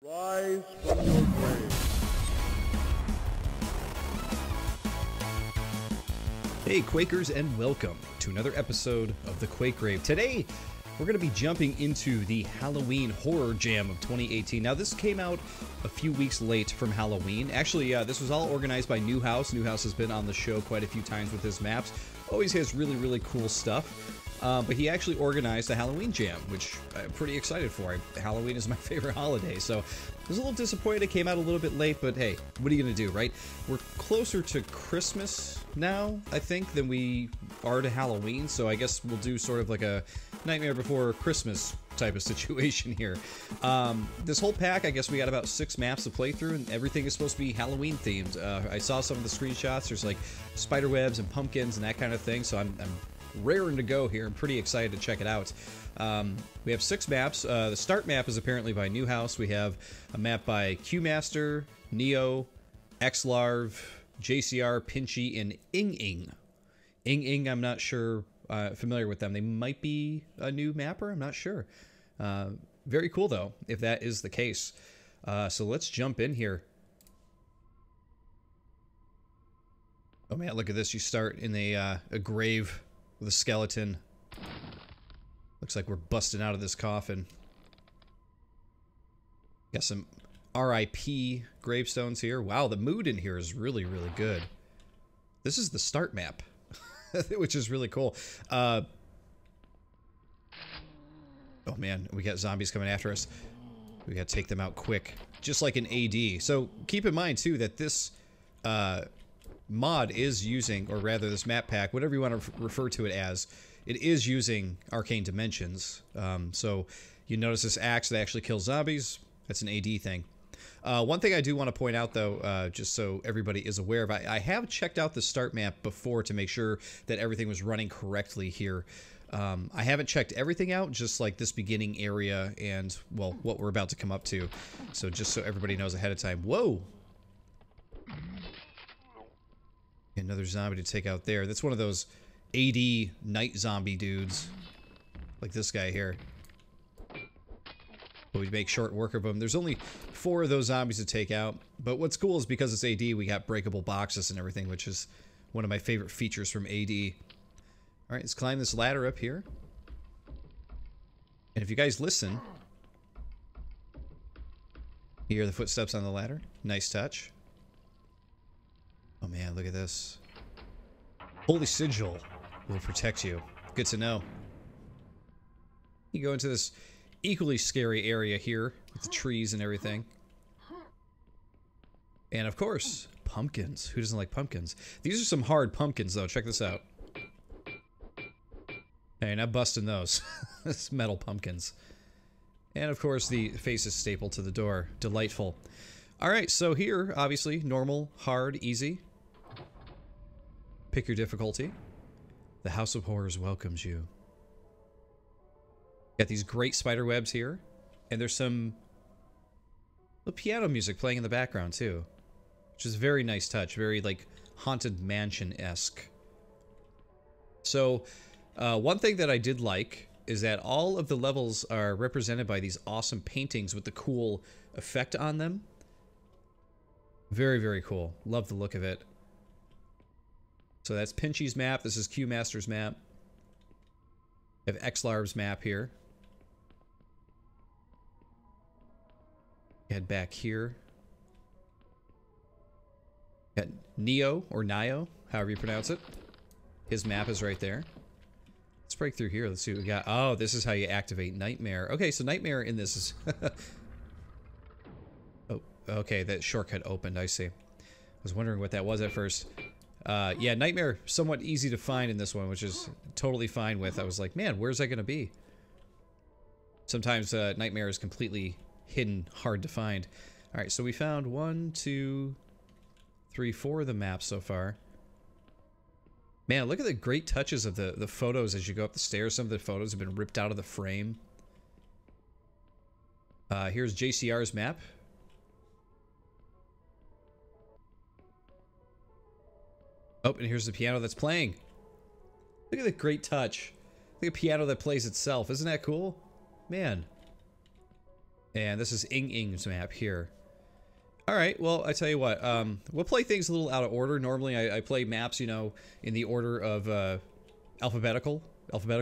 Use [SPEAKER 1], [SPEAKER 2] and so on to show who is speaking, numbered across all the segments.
[SPEAKER 1] Rise from your grave.
[SPEAKER 2] Hey Quakers, and welcome to another episode of the Quake Grave. Today we're going to be jumping into the Halloween Horror Jam of 2018. Now this came out a few weeks late from Halloween. Actually, this was all organized by Newhouse. Newhouse has been on the show quite a few times with his maps. Always has really cool stuff. But he actually organized the Halloween Jam, which I'm pretty excited for. Halloween is my favorite holiday, so I was a little disappointed it came out a little bit late, but hey, what are you going to do, right? We're closer to Christmas now, I think, than we are to Halloween, so I guess we'll do sort of like a Nightmare Before Christmas type of situation here. This whole pack, I guess we got about 6 maps to play through, and everything is supposed to be Halloween themed. I saw some of the screenshots. There's like spider webs and pumpkins and that kind of thing, so I'm raring to go here. I'm pretty excited to check it out. We have 6 maps. The start map is apparently by Newhouse. We have a map by Q-Master, Neo, Xlarv, JCR, Pinchey, and Ing. Ing, I'm not sure, familiar with them. They might be a new mapper, I'm not sure. Very cool though, if that is the case. So let's jump in here. Oh man, look at this. You start in a grave with a skeleton. Looks like we're busting out of this coffin. Got some RIP gravestones here. Wow, the mood in here is really good. This is the start map, which is really cool. Oh man, we got zombies coming after us. We gotta take them out quick, just like an AD. So keep in mind too that this mod is using, or rather this map pack, whatever you want to refer to it as, it is using arcane dimensions. So you notice this axe that actually kills zombies. That's an AD thing. One thing I do want to point out though, just so everybody is aware of, I have checked out the start map before to make sure that everything was running correctly here. I haven't checked everything out, just like this beginning area and, well, what we're about to come up to. So just so everybody knows ahead of time. Whoa! Another zombie to take out there. That's one of those AD night zombie dudes. Like this guy here. But we make short work of them. There's only 4 of those zombies to take out. But what's cool is because it's AD, we got breakable boxes and everything, which is one of my favorite features from AD. Alright, let's climb this ladder up here. And if you guys listen, you hear the footsteps on the ladder. Nice touch. Oh man, look at this. Holy Sigil will protect you. Good to know. You go into this equally scary area here with the trees and everything. And of course, pumpkins. Who doesn't like pumpkins? These are some hard pumpkins though. Check this out. Hey, not busting those. It's metal pumpkins. And of course, the face is stapled to the door. Delightful. Alright, so here, obviously, normal, hard, easy. Pick your difficulty. The House of Horrors welcomes you. Got these great spider webs here. And there's some little piano music playing in the background, too. Which is a very nice touch. Very, like, Haunted Mansion-esque. So, one thing that I did like is that all of the levels are represented by these awesome paintings with the cool effect on them. Very cool. Love the look of it. So that's Pinchey's map. This is Q-Master's map. We have Xlarv's map here. Head back here. Got Neo, or Nio, however you pronounce it. His map is right there. Let's break through here. Let's see what we got. Oh, this is how you activate Nightmare. Okay, so Nightmare in this is... Oh, okay, that shortcut opened, I see. I was wondering what that was at first. Yeah, Nightmare, somewhat easy to find in this one, which is totally fine with. I was like, man, where's that going to be? Sometimes Nightmare is completely hidden, hard to find. Alright, so we found 1, 2, 3, 4 of the maps so far. Man, look at the great touches of the photos as you go up the stairs. Some of the photos have been ripped out of the frame. Here's JCR's map. Oh, and here's the piano that's playing. Look at the great touch. Look at the piano that plays itself. Isn't that cool? Man. And this is Ing Ing's map here. Alright, well, I tell you what, we'll play things a little out of order. Normally, I play maps, you know, in the order of, alphabetical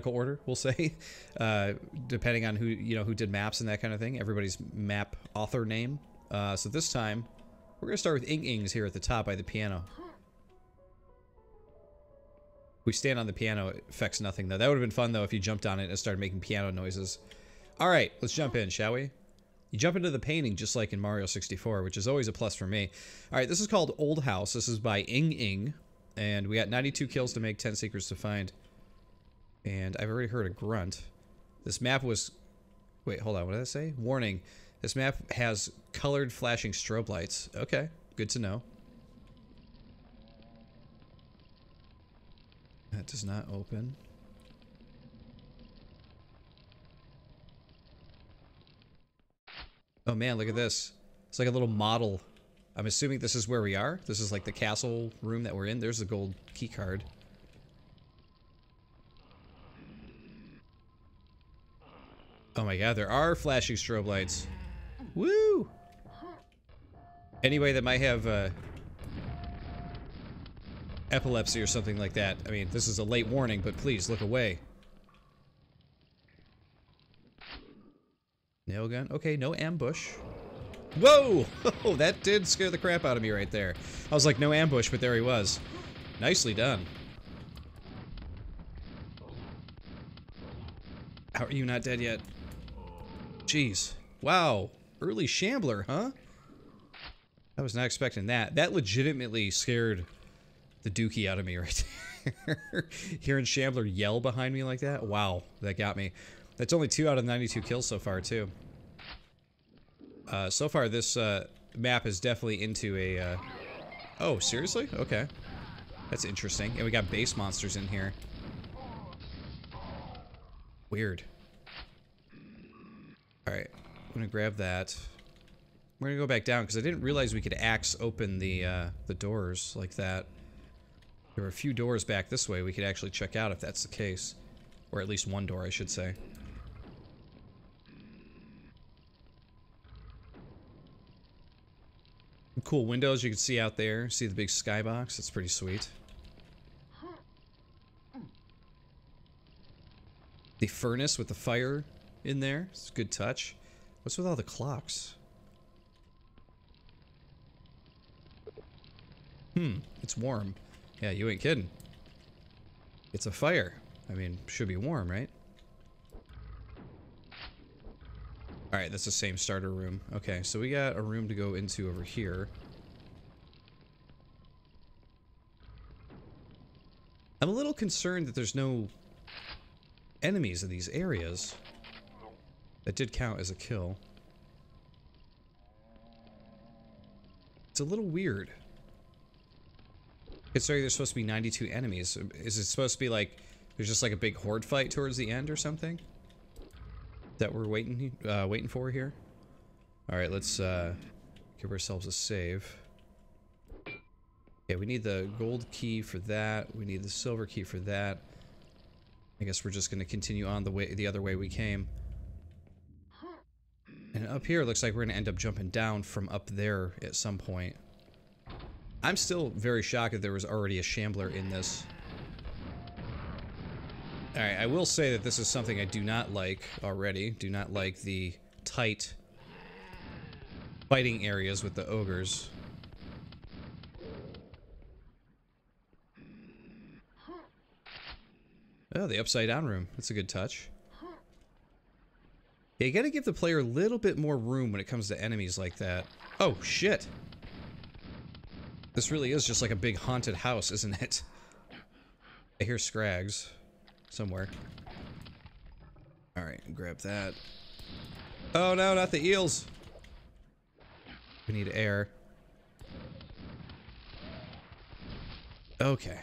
[SPEAKER 2] order, we'll say. Depending on who did maps and that kind of thing. Everybody's map author name. So this time, we're gonna start with Ing Ing's here at the top by the piano. We stand on the piano, it affects nothing, though. That would have been fun, though, if you jumped on it and started making piano noises. Alright, let's jump in, shall we? You jump into the painting just like in Mario 64, which is always a plus for me. Alright, this is called Old House. This is by Ing Ing. And we got 92 kills to make, 10 secrets to find. And I've already heard a grunt. This map was... Wait, hold on, what did I say? Warning. This map has colored flashing strobe lights. Okay, good to know. That does not open. Oh man, look at this. It's like a little model. I'm assuming this is where we are. This is like the castle room that we're in. There's the gold key card. Oh my god, there are flashing strobe lights. Woo! Anybody that might have epilepsy or something like that. I mean, this is a late warning, but please look away. Nail gun. Okay, no ambush. Whoa! Oh, that did scare the crap out of me right there. I was like, no ambush, but there he was. Nicely done. How are you not dead yet? Jeez. Wow. Early Shambler, huh? I was not expecting that. That legitimately scared the dookie out of me right there. Hearing Shambler yell behind me like that? Wow. That got me. That's only 2 out of 92 kills so far, too. So far, this map is definitely into a... Oh, seriously? Okay. That's interesting. And we got base monsters in here. Weird. Alright. I'm gonna grab that. We're gonna go back down, because I didn't realize we could axe open the doors like that. There were a few doors back this way we could actually check out if that's the case. Or at least one door, I should say. Cool windows you can see out there. See the big skybox? That's pretty sweet. The furnace with the fire in there. It's a good touch. What's with all the clocks? It's warm. Yeah, you ain't kidding. It's a fire. I mean, should be warm, right? Alright, that's the same starter room. Okay, so we got a room to go into over here. I'm a little concerned that there's no enemies in these areas. That did count as a kill. It's a little weird. Considering there's supposed to be 92 enemies. Is it supposed to be like, there's just like a big horde fight towards the end or something? That we're waiting for here. All right, let's give ourselves a save. Okay, we need the gold key for that. We need the silver key for that. I guess we're just going to continue on the other way we came. And up here, it looks like we're going to end up jumping down from up there at some point. I'm still very shocked that there was already a Shambler in this. Alright, I will say that this is something I do not like already. Do not like the tight fighting areas with the ogres. Oh, the upside down room. That's a good touch. Yeah, you gotta give the player a little bit more room when it comes to enemies like that. Oh, shit! This really is just like a big haunted house, isn't it? I hear Scrags somewhere. Alright, grab that. Oh no, not the eels! We need air. Okay.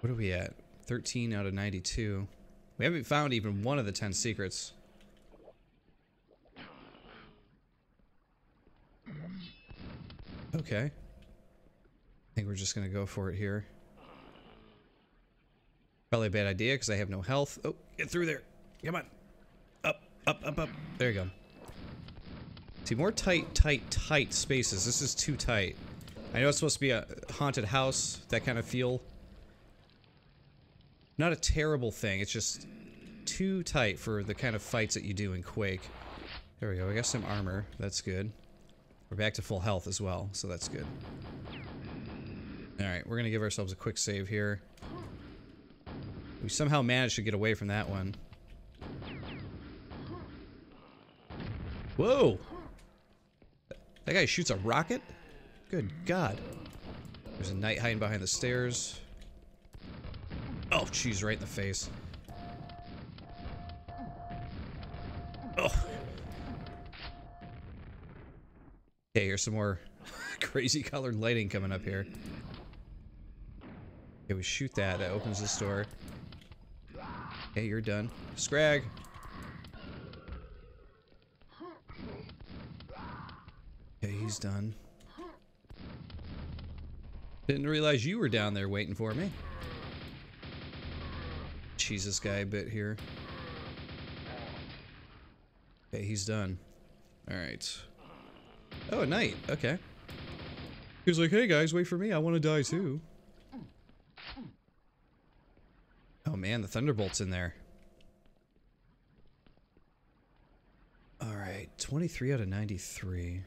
[SPEAKER 2] What are we at? 13 out of 92. We haven't found even one of the 10 secrets. Okay. I think we're just gonna go for it here. Probably a bad idea because I have no health. Oh, get through there. Come on. Up, up. up. There you go. See, more tight spaces. This is too tight. I know it's supposed to be a haunted house, that kind of feel. Not a terrible thing, it's just too tight for the kind of fights that you do in Quake. There we go, we got some armor. That's good. We're back to full health as well, so that's good. Alright, we're gonna give ourselves a quick save here. We somehow managed to get away from that one. Whoa! That guy shoots a rocket? Good God. There's a knight hiding behind the stairs. Oh, jeez, right in the face. Oh. Okay, here's some more crazy colored lighting coming up here. Okay, we shoot that. That opens this door. Okay, you're done. Scrag! Okay, he's done. Didn't realize you were down there waiting for me. Cheese this guy a bit here. Okay, he's done. Alright. Oh, a knight. Okay. He was like, hey guys, wait for me. I want to die too. Oh man, the Thunderbolt's in there. Alright, 23 out of 93.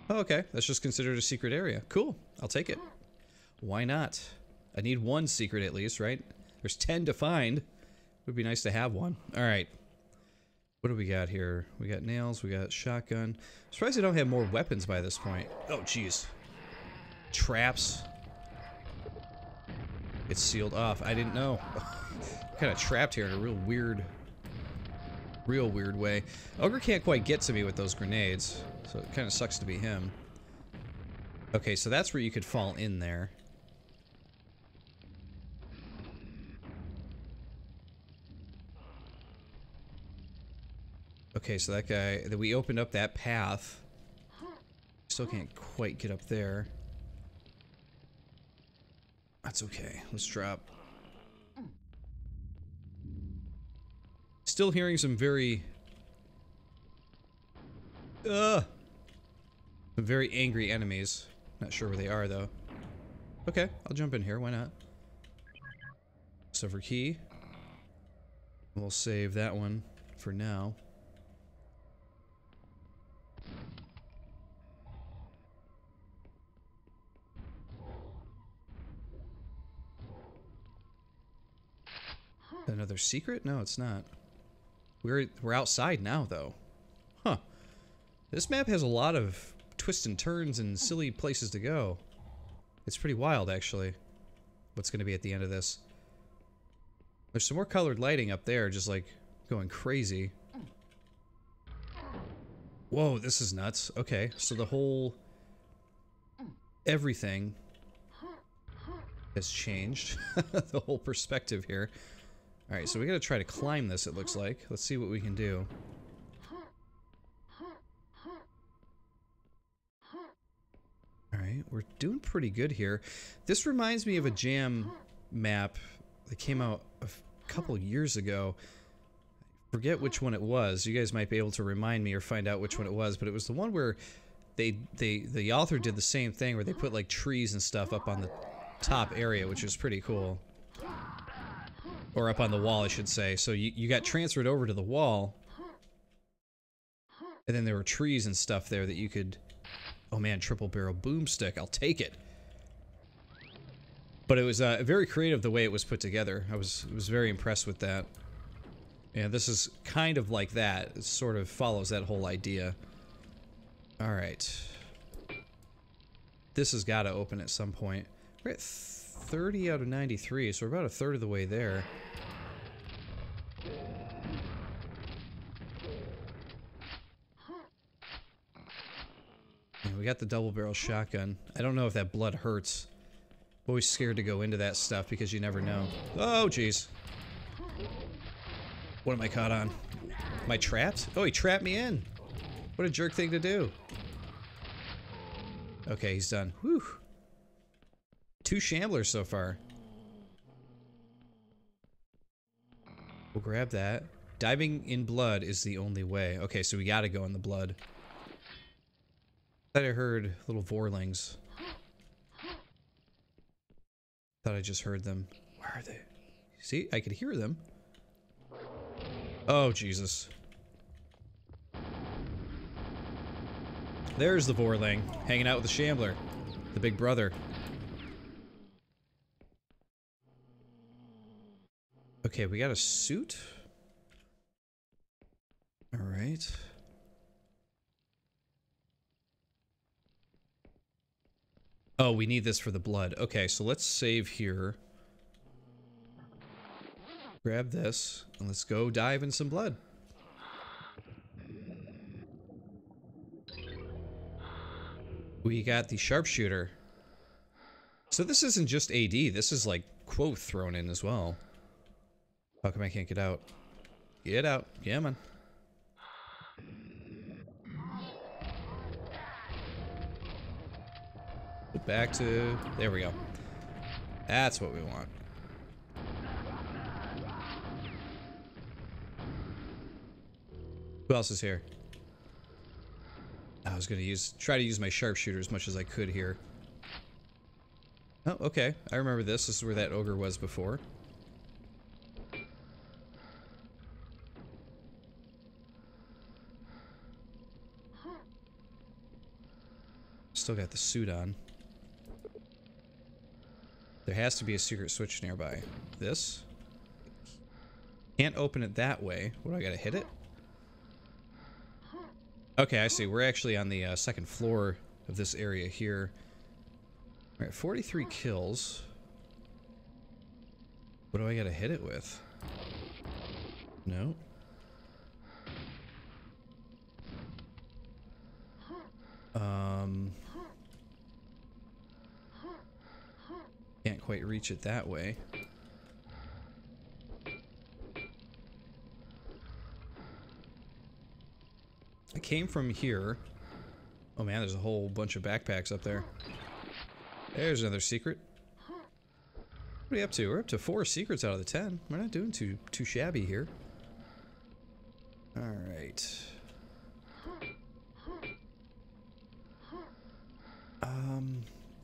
[SPEAKER 2] Oh, okay, that's just considered a secret area. Cool, I'll take it. Why not? I need one secret at least, right? There's 10 to find. Would be nice to have one. Alright. What do we got here? We got nails, we got shotgun. Surprised I don't have more weapons by this point. Oh, jeez. Traps. It's sealed off. I didn't know. Kind of trapped here in a real weird way. Ogre can't quite get to me with those grenades, so it kind of sucks to be him. Okay, so that's where you could fall in there. Okay, so that guy, that we opened up that path. Still can't quite get up there. That's okay. Let's drop. Still hearing some very... some very angry enemies. Not sure where they are, though. Okay, I'll jump in here. Why not? Silver key. We'll save that one for now. Another secret? No, it's not. We're outside now, though. Huh. This map has a lot of twists and turns and silly places to go. It's pretty wild, actually. What's going to be at the end of this? There's some more colored lighting up there, just like going crazy. Whoa, this is nuts. Okay, so the whole... everything has changed. The whole perspective here. Alright, so we gotta try to climb this, it looks like. Let's see what we can do. Alright, we're doing pretty good here. This reminds me of a Jam map that came out a couple years ago. I forget which one it was. You guys might be able to remind me or find out which one it was, but it was the one where the author did the same thing, where they put like trees and stuff up on the top area, which was pretty cool. Or up on the wall, I should say. So you got transferred over to the wall. And then there were trees and stuff there that you could... Oh man, triple barrel boomstick. I'll take it. But it was very creative the way it was put together. I was very impressed with that. And this is kind of like that. It sort of follows that whole idea. Alright. This has got to open at some point. We're at 30 out of 93, so we're about a third of the way there. And we got the double barrel shotgun. I don't know if that blood hurts. Always scared to go into that stuff because you never know. Oh, jeez. What am I caught on? Am I trapped? Oh, he trapped me in. What a jerk thing to do. Okay, he's done. Whew. 2 shamblers so far. We'll grab that. Diving in blood is the only way. Okay, so we gotta go in the blood. Thought I heard little vorlings. Thought I just heard them. Where are they? See, I could hear them. Oh, Jesus. There's the vorling, hanging out with the Shambler, the big brother. Okay, we got a suit. All right. Oh, we need this for the blood. Okay, so let's save here. Grab this, and let's go dive in some blood. We got the sharpshooter. So this isn't just AD, this is like Quoth thrown in as well. How come I can't get out? Get out. Yeah, man. Back to... There we go. That's what we want. Who else is here? I was gonna try to use my sharpshooter as much as I could here. Oh, okay. I remember this. This is where that ogre was before. Still got the suit on. There has to be a secret switch nearby. This? Can't open it that way. What, do I gotta hit it? Okay, I see. We're actually on the second floor of this area here. Alright, 43 kills. What do I gotta hit it with? No. Can't quite reach it that way. I came from here. Oh man, there's a whole bunch of backpacks up there. There's another secret. What are we up to? We're up to 4 secrets out of the 10. We're not doing too shabby here. Alright. I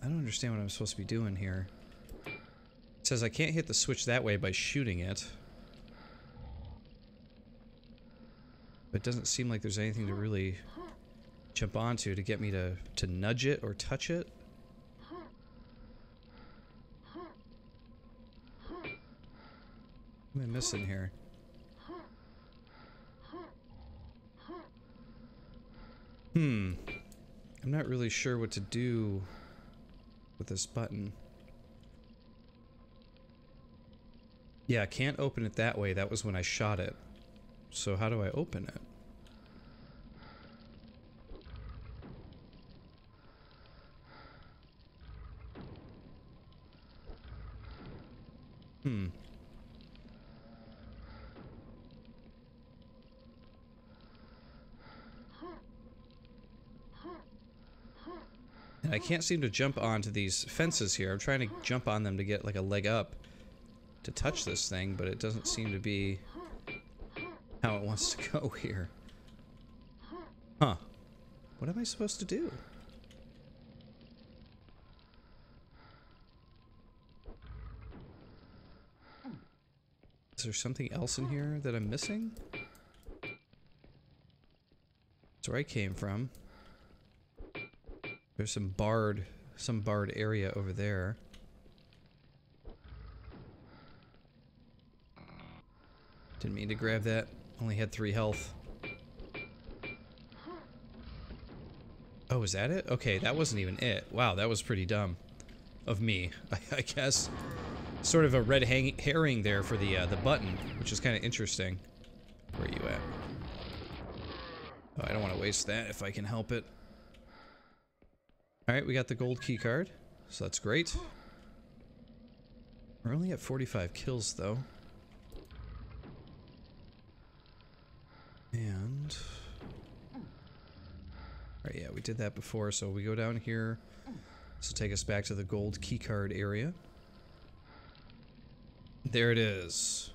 [SPEAKER 2] don't understand what I'm supposed to be doing here. It says I can't hit the switch that way by shooting it. But it doesn't seem like there's anything to really jump onto to get me to nudge it or touch it. What am I missing here? I'm not really sure what to do with this button. Yeah, I can't open it that way. That was when I shot it. So how do I open it? And I can't seem to jump onto these fences here. I'm trying to jump on them to get like a leg up to touch this thing, but it doesn't seem to be how it wants to go here. Huh. What am I supposed to do? Is there something else in here that I'm missing? That's where I came from. There's some barred area over there. Didn't mean to grab that. Only had 3 health. Oh, is that it? Okay, that wasn't even it. Wow, that was pretty dumb of me, I guess. Sort of a red herring there for the button, which is kind of interesting. Where are you at? Oh, I don't want to waste that if I can help it. Alright, we got the gold key card, so that's great. We're only at 45 kills, though. And... Alright, yeah, we did that before, so we go down here. This will take us back to the gold key card area. There it is.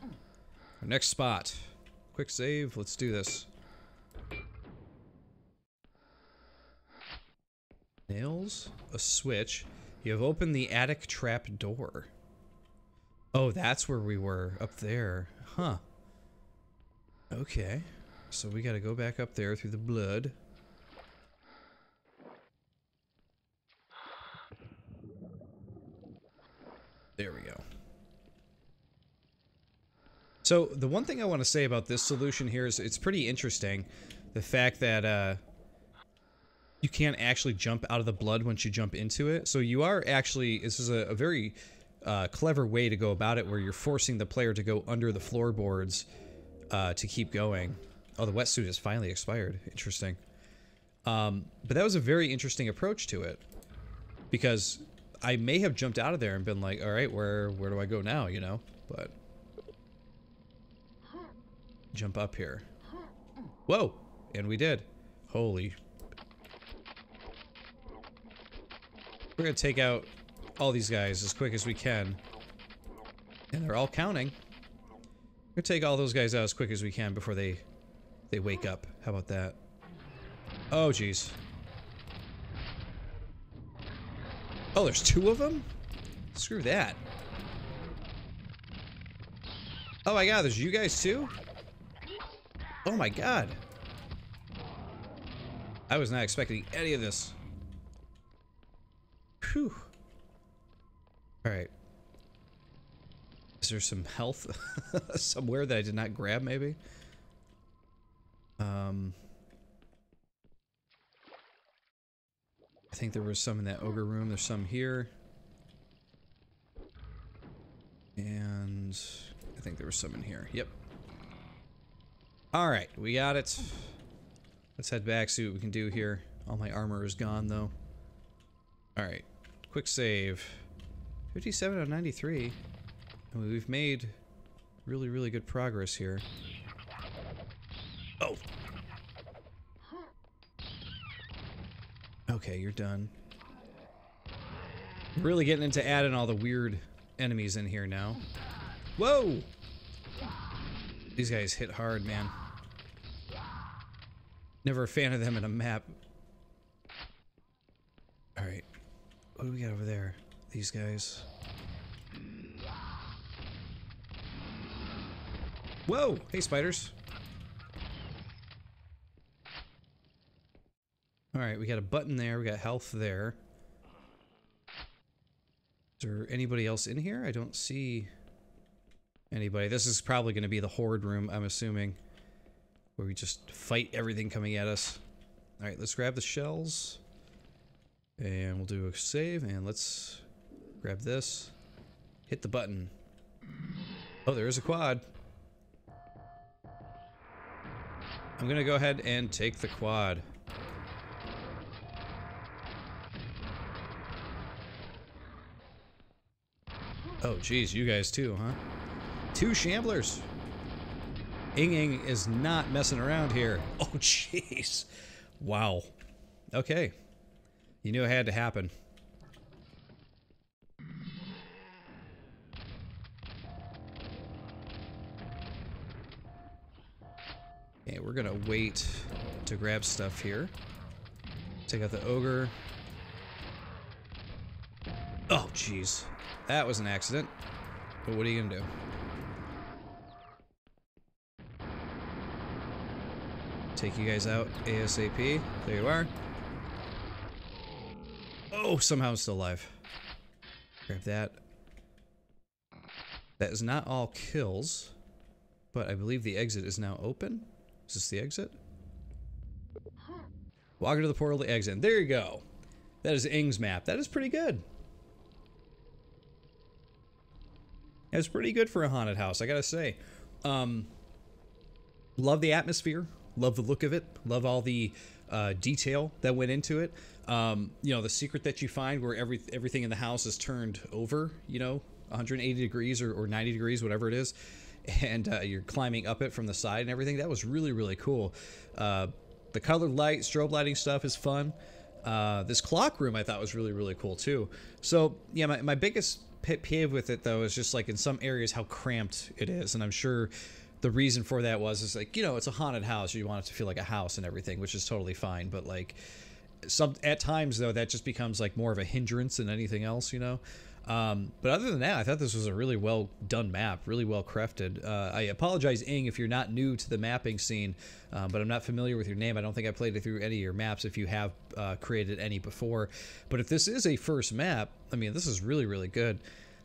[SPEAKER 2] Our next spot. quick save. Let's do this. Nails, a switch. You have opened the attic trap door. Oh, that's where we were, up there. Huh. Okay. So we gotta go back up there through the blood. There we go. So the one thing I want to say about this solution here is it's pretty interesting. The fact that you can't actually jump out of the blood once you jump into it. So you are actually, this is a very clever way to go about it, where you're forcing the player to go under the floorboards to keep going. Oh, the wetsuit has finally expired. Interesting. But that was a very interesting approach to it, because I may have jumped out of there and been like, all right, where do I go now, you know? But jump up here. Whoa! And we did. Holy. We're gonna take out all these guys as quick as we can. And they're all counting. We're gonna take all those guys out as quick as we can before they wake up. How about that? Oh, jeez. Oh, there's two of them? Screw that. Oh my god, there's you guys too? Oh my god. I was not expecting any of this. Whew. Alright. Is there some health somewhere that I did not grab, maybe? I think there was some in that ogre room. There's some here. And I think there was some in here. Yep. Alright, we got it. Let's head back, see what we can do here. All my armor is gone, though. Alright. Quick save. 57 out of 93. And we've made really, really good progress here. Oh! Okay, you're done. Really getting into adding all the weird enemies in here now. Whoa! These guys hit hard, man. Never a fan of them in a map. Alright. What do we got over there? These guys. Whoa! Hey, spiders. Alright, we got a button there. We got health there. Is there anybody else in here? I don't see anybody. This is probably going to be the horde room, I'm assuming, where we just fight everything coming at us. Alright, let's grab the shells. And we'll do a save, and let's grab this. Hit the button. Oh, there is a quad. I'm gonna go ahead and take the quad. Oh, geez, you guys too, huh? Two shamblers. Ing is not messing around here. Oh, jeez. Wow. Okay. You knew it had to happen. Okay, we're gonna wait to grab stuff here. Take out the ogre. Oh, jeez. That was an accident. But what are you gonna do? Take you guys out ASAP. There you are. Oh, somehow I'm still alive. Grab that. That is not all kills, but I believe the exit is now open. Is this the exit? Walk into the portal to exit. There you go. That is Ing's map. That is pretty good. It's pretty good for a haunted house, I gotta say. Love the atmosphere. Love the look of it. Love all the detail that went into it. You know, the secret that you find where everything in the house is turned over, you know, 180 degrees or 90 degrees, whatever it is. And you're climbing up it from the side and everything. That was really, really cool. The colored light, strobe lighting stuff is fun. This clock room I thought was really, really cool too. So, yeah, my biggest pet peeve with it, though, is just like in some areas how cramped it is. And I'm sure the reason for that is like, you know, it's a haunted house. You want it to feel like a house and everything, which is totally fine. But like, at times though, that just becomes like more of a hindrance than anything else, you know. But other than that, I thought this was a really well done map, really well crafted. I apologize, Ing, if you're not new to the mapping scene, but I'm not familiar with your name. I don't think I played it through any of your maps if you have created any before. But if this is a first map, I mean, this is really, really good.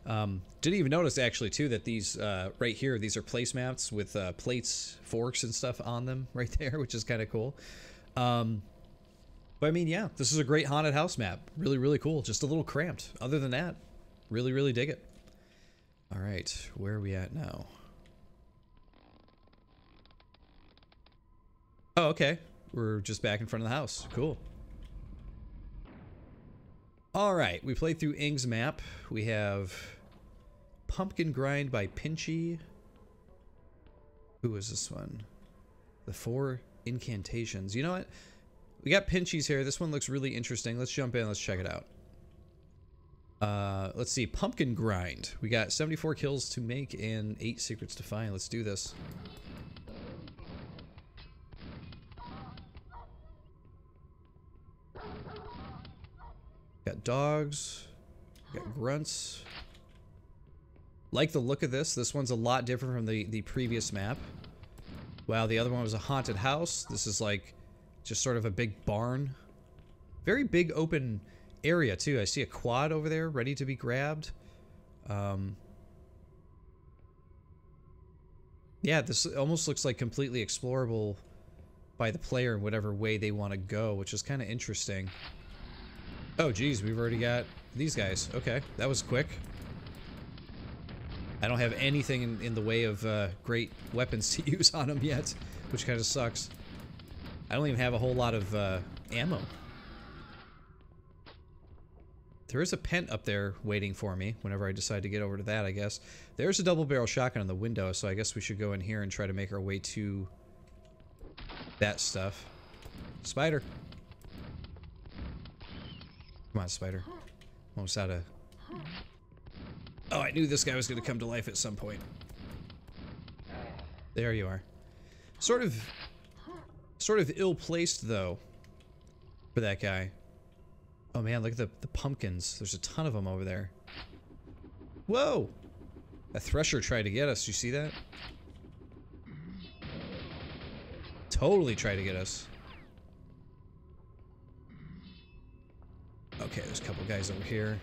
[SPEAKER 2] Didn't even notice actually too that these right here, these are placemats with plates, forks, and stuff on them right there, which is kind of cool. But I mean, yeah, this is a great haunted house map. Really, really cool. Just a little cramped. Other than that, really, really dig it. All right, where are we at now? Oh, okay. We're just back in front of the house. Cool. All right, we played through Ing's map. We have Pumpkin Grind by Pinchey. Who is this one? The 4 Incantations. You know what? We got Pinchey's here. This one looks really interesting. Let's jump in. Let's check it out. Let's see. Pumpkin Grind. We got 74 kills to make and 8 secrets to find. Let's do this. Got dogs. Got grunts. Like the look of this. This one's a lot different from the previous map. Wow, the other one was a haunted house. This is like just sort of a big barn. Very big open area too. I see a quad over there ready to be grabbed. Yeah, this almost looks like completely explorable by the player in whatever way they want to go, which is kind of interesting. Oh geez, we've already got these guys. Okay, that was quick. I don't have anything in the way of great weapons to use on them yet, which kind of sucks. I don't even have a whole lot of ammo. There is a pent up there waiting for me whenever I decide to get over to that, I guess. There's a double barrel shotgun in the window, so I guess we should go in here and try to make our way to that stuff. Spider. Come on, spider. Almost out of... Oh, I knew this guy was going to come to life at some point. There you are. Sort of ill-placed, though, for that guy. Oh, man, look at the pumpkins. There's a ton of them over there. Whoa! A thresher tried to get us. You see that? Totally tried to get us. Okay, there's a couple guys over here.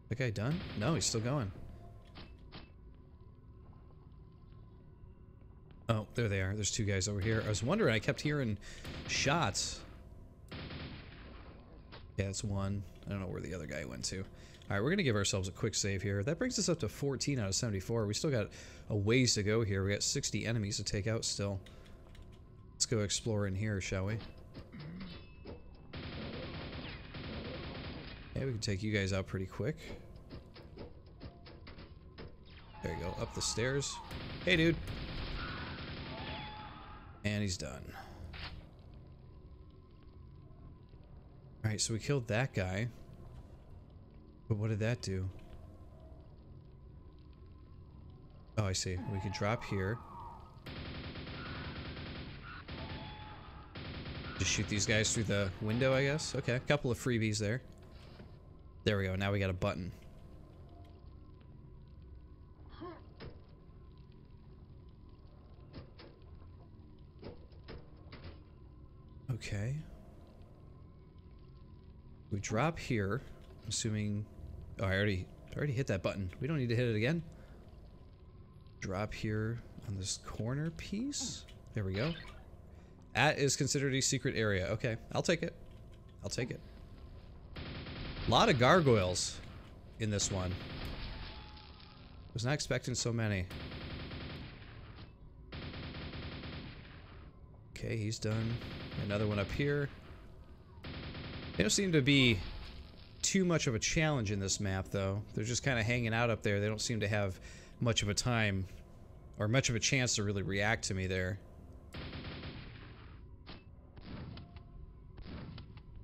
[SPEAKER 2] That guy done? No, he's still going. Oh, there they are. There's 2 guys over here. I was wondering, I kept hearing shots. Yeah, it's 1. I don't know where the other guy went to. Alright, we're going to give ourselves a quick save here. That brings us up to 14 out of 74. We still got a ways to go here. We got 60 enemies to take out still. Let's go explore in here, shall we? Yeah, we can take you guys out pretty quick. There you go, up the stairs. Hey, dude. And he's done. Alright, so we killed that guy. But what did that do? Oh, I see. We can drop here. Just shoot these guys through the window, I guess. Okay, a couple of freebies there. There we go. Now we got a button. Okay. We drop here. Assuming... Oh, I already hit that button. We don't need to hit it again. Drop here on this corner piece. There we go. That is considered a secret area. Okay, I'll take it. I'll take it. A lot of gargoyles in this one. Was not expecting so many. Okay, he's done. Another one up here. They don't seem to be too much of a challenge in this map, though. They're just kind of hanging out up there. They don't seem to have much of a time or much of a chance to really react to me there.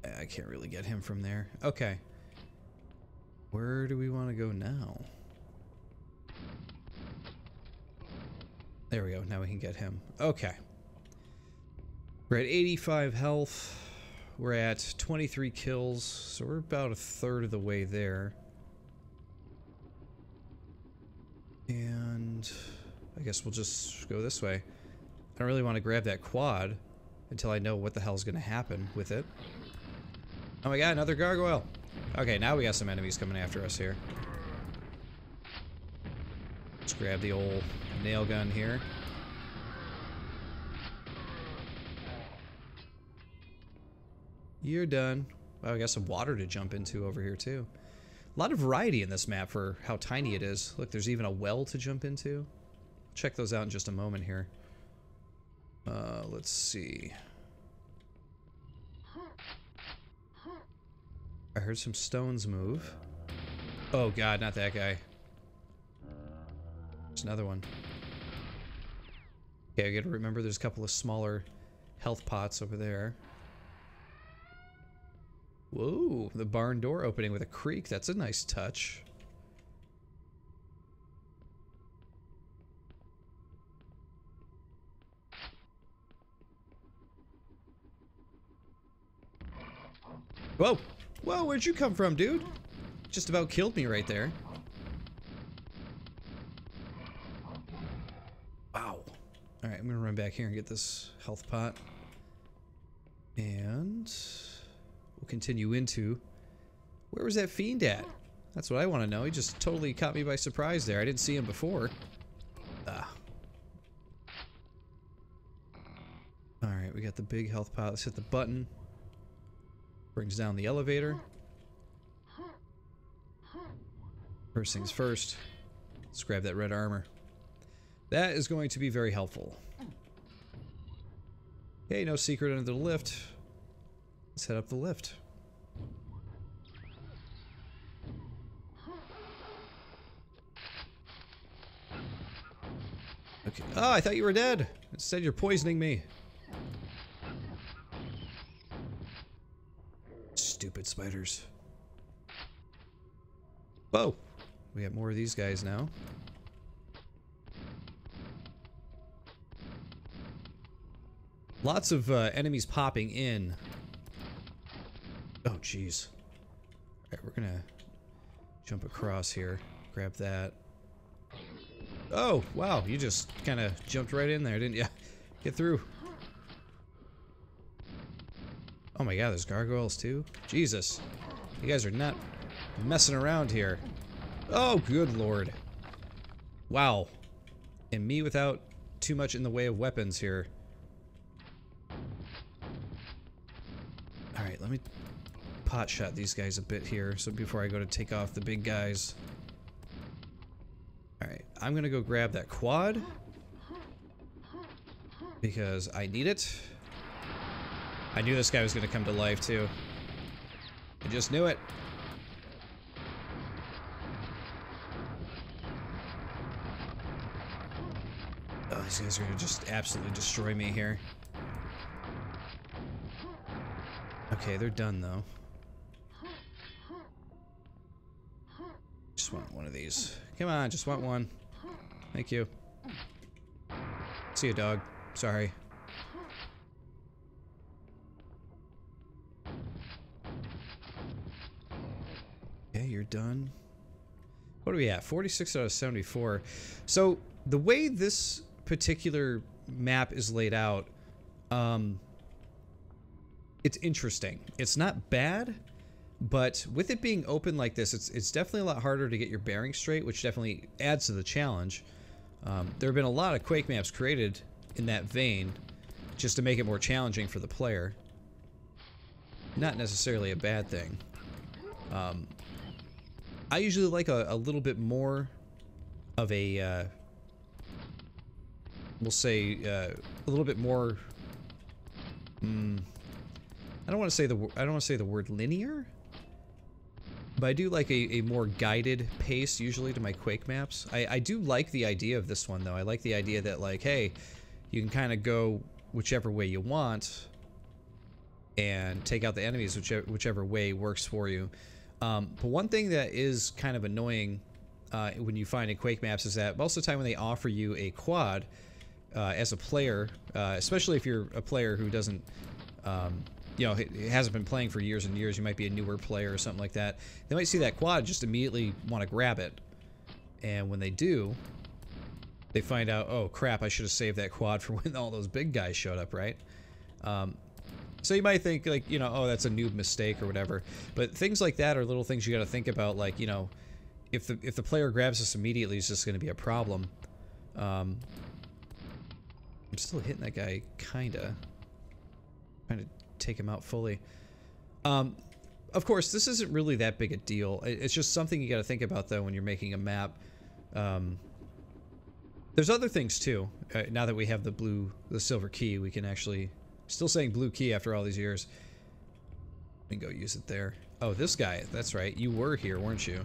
[SPEAKER 2] I can't really get him from there. Okay. Where do we want to go now? There we go. Now we can get him. Okay. We're at 85 health. We're at 23 kills, so we're about a third of the way there. And I guess we'll just go this way. I don't really want to grab that quad until I know what the hell's going to happen with it. Oh my god, another gargoyle! Okay, now we got some enemies coming after us here. Let's grab the old nail gun here. You're done. Wow, I got some water to jump into over here too. A lot of variety in this map for how tiny it is. Look, there's even a well to jump into. Check those out in just a moment here. Let's see. I heard some stones move. Oh god, not that guy. There's another one. Okay, I gotta remember there's a couple of smaller health pots over there. Whoa, the barn door opening with a creak. That's a nice touch. Whoa! Whoa, where'd you come from, dude? Just about killed me right there. Wow. Alright, I'm gonna run back here and get this health pot. And we'll continue into... Where was that fiend at? That's what I want to know. He just totally caught me by surprise there. I didn't see him before. Ah. Alright, we got the big health pot. Let's hit the button. Brings down the elevator. First things first. Let's grab that red armor. That is going to be very helpful. Okay, no secret under the lift. Let's head up the lift. Okay. Oh, I thought you were dead. Instead, you're poisoning me. Stupid spiders. Whoa. We got more of these guys now. Lots of enemies popping in. Oh, jeez. Alright, we're gonna jump across here. Grab that. Oh, wow. You just kind of jumped right in there, didn't you? Get through. Oh my god, there's gargoyles too? Jesus. You guys are not messing around here. Oh, good lord. Wow. And me without too much in the way of weapons here. Alright, let me pot shot these guys a bit here, so before I go to take off the big guys. Alright, I'm gonna go grab that quad. Because I need it. I knew this guy was gonna come to life too. I just knew it. Oh, these guys are gonna just absolutely destroy me here. Okay, they're done though. Just want one of these. Come on, just want one. Thank you. See you, dog. Sorry. Okay, you're done. What are we at? 46 out of 74. So, the way this particular map is laid out, it's interesting. It's not bad, but with it being open like this, it's definitely a lot harder to get your bearings straight, which definitely adds to the challenge. There have been a lot of Quake maps created in that vein, just to make it more challenging for the player. Not necessarily a bad thing. I usually like a little bit more of a, we'll say, a little bit more. I don't want to say the word linear, but I do like a more guided pace usually to my Quake maps. I do like the idea of this one though. I like the idea that like, hey, you can kind of go whichever way you want and take out the enemies whichever way works for you. But one thing that is kind of annoying when you find in Quake maps is that most of the time when they offer you a quad as a player, especially if you're a player who doesn't, you know, hasn't been playing for years and years, you might be a newer player or something like that, they might see that quad, just immediately want to grab it. And when they do, they find out, oh crap, I should have saved that quad for when all those big guys showed up, right? So you might think, like, you know, oh, that's a noob mistake or whatever. But things like that are little things you got to think about, like, you know, if the player grabs this immediately, it's just going to be a problem. I'm still hitting that guy, kinda. Trying to take him out fully. Of course, this isn't really that big a deal. It's just something you got to think about, though, when you're making a map. There's other things, too. Now that we have the silver key, we can actually... Still saying blue key after all these years. We can go use it there. Oh, this guy. That's right. You were here, weren't you?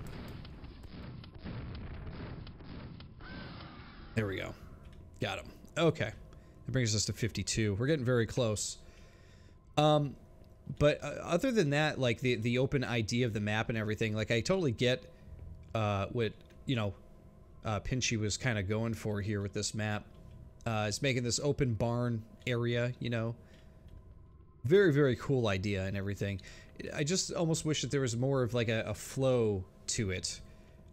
[SPEAKER 2] There we go. Got him. Okay. That brings us to 52. We're getting very close. But other than that, like the open idea of the map and everything, like I totally get what, you know, Pinchey was kind of going for here with this map. It's making this open barn area, you know. Very, very cool idea and everything. I just almost wish that there was more of like a flow to it.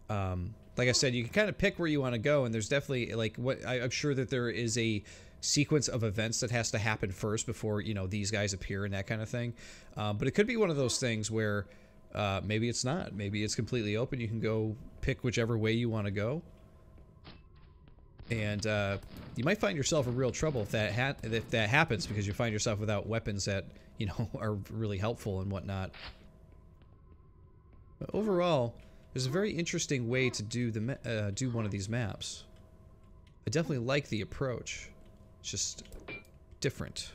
[SPEAKER 2] Like I said, you can kind of pick where you want to go, and there's definitely like I'm sure that there is a sequence of events that has to happen first before, you know, these guys appear and that kind of thing. But it could be one of those things where maybe it's not. Maybe it's completely open. You can go pick whichever way you want to go. And you might find yourself in real trouble if that happens, because you find yourself without weapons that, you know, are really helpful and whatnot. But overall, there's a very interesting way to do do one of these maps. I definitely like the approach. It's just different.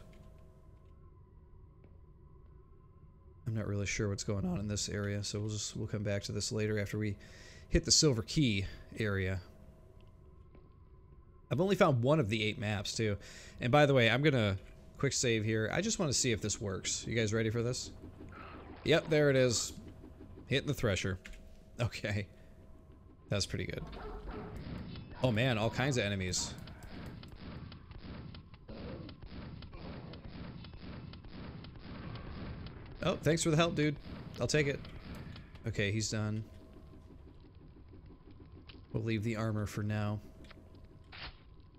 [SPEAKER 2] I'm not really sure what's going on in this area, so we'll come back to this later after we hit the silver key area. I've only found one of the 8 maps, too. And by the way, I'm gonna quick save here. I just want to see if this works. You guys ready for this? Yep, there it is. Hitting the thresher. Okay. That's pretty good. Oh man, all kinds of enemies. Oh, thanks for the help, dude. I'll take it. Okay, he's done. We'll leave the armor for now.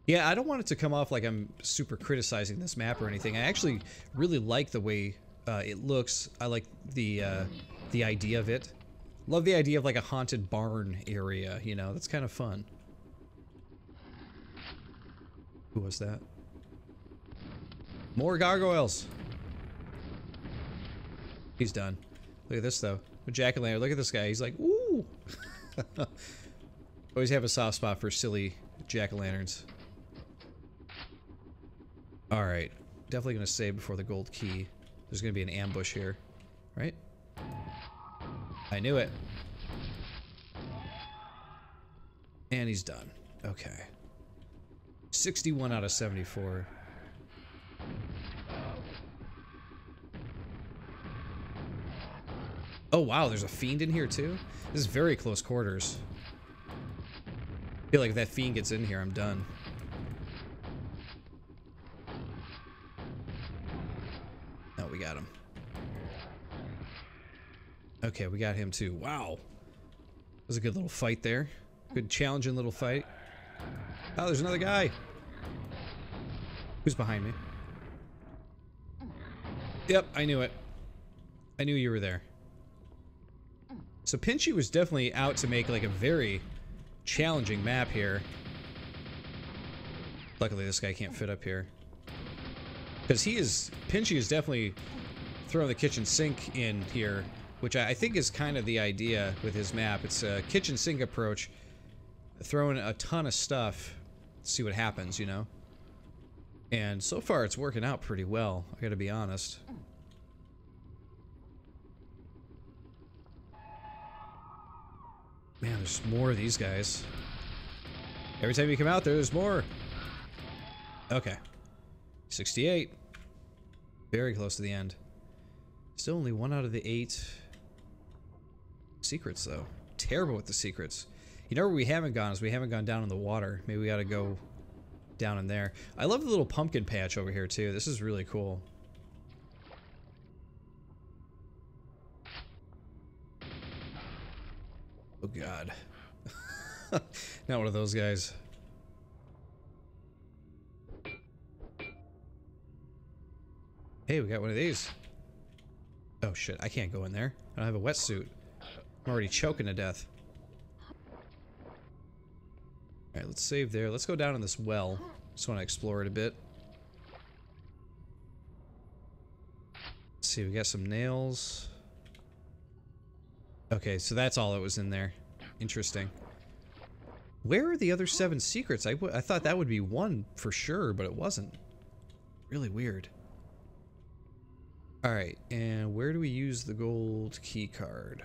[SPEAKER 2] Yeah, I don't want it to come off like I'm super criticizing this map or anything. I actually really like the way it looks. I like the idea of it. Love the idea of like a haunted barn area, you know, that's kind of fun. Who was that? More gargoyles! He's done. Look at this though. Jack-o'-lantern, look at this guy, he's like, ooh! Always have a soft spot for silly jack-o'-lanterns. Alright, definitely gonna save before the gold key. There's gonna be an ambush here, right? I knew it. And he's done. Okay. 61 out of 74. Oh wow, there's a fiend in here too? This is very close quarters. I feel like if that fiend gets in here, I'm done. Oh, we got him. Okay, we got him too. Wow. That was a good little fight there. Good challenging little fight. Oh, there's another guy. Who's behind me? Yep, I knew it. I knew you were there. So Pinchey was definitely out to make like a very challenging map here. Luckily this guy can't fit up here. Because Pinchey is definitely throwing the kitchen sink in here, which I think is kind of the idea with his map. It's a kitchen sink approach, throwing a ton of stuff, see what happens, you know? And so far it's working out pretty well, I gotta be honest. Man, there's more of these guys. Every time you come out there, there's more. Okay. 68. Very close to the end. Still only 1 out of the 8. Secrets, though. Terrible with the secrets. You know where we haven't gone is we haven't gone down in the water. Maybe we gotta go down in there. I love the little pumpkin patch over here, too. This is really cool. Oh, God. Not one of those guys. Hey, we got one of these. Oh, shit. I can't go in there. I don't have a wetsuit. I'm already choking to death. Alright, let's save there. Let's go down in this well. Just want to explore it a bit. Let's see, we got some nails. Okay, so that's all that was in there. Interesting. Where are the other 7 secrets? I thought that would be one for sure, but it wasn't. Really weird. Alright, and where do we use the gold key card?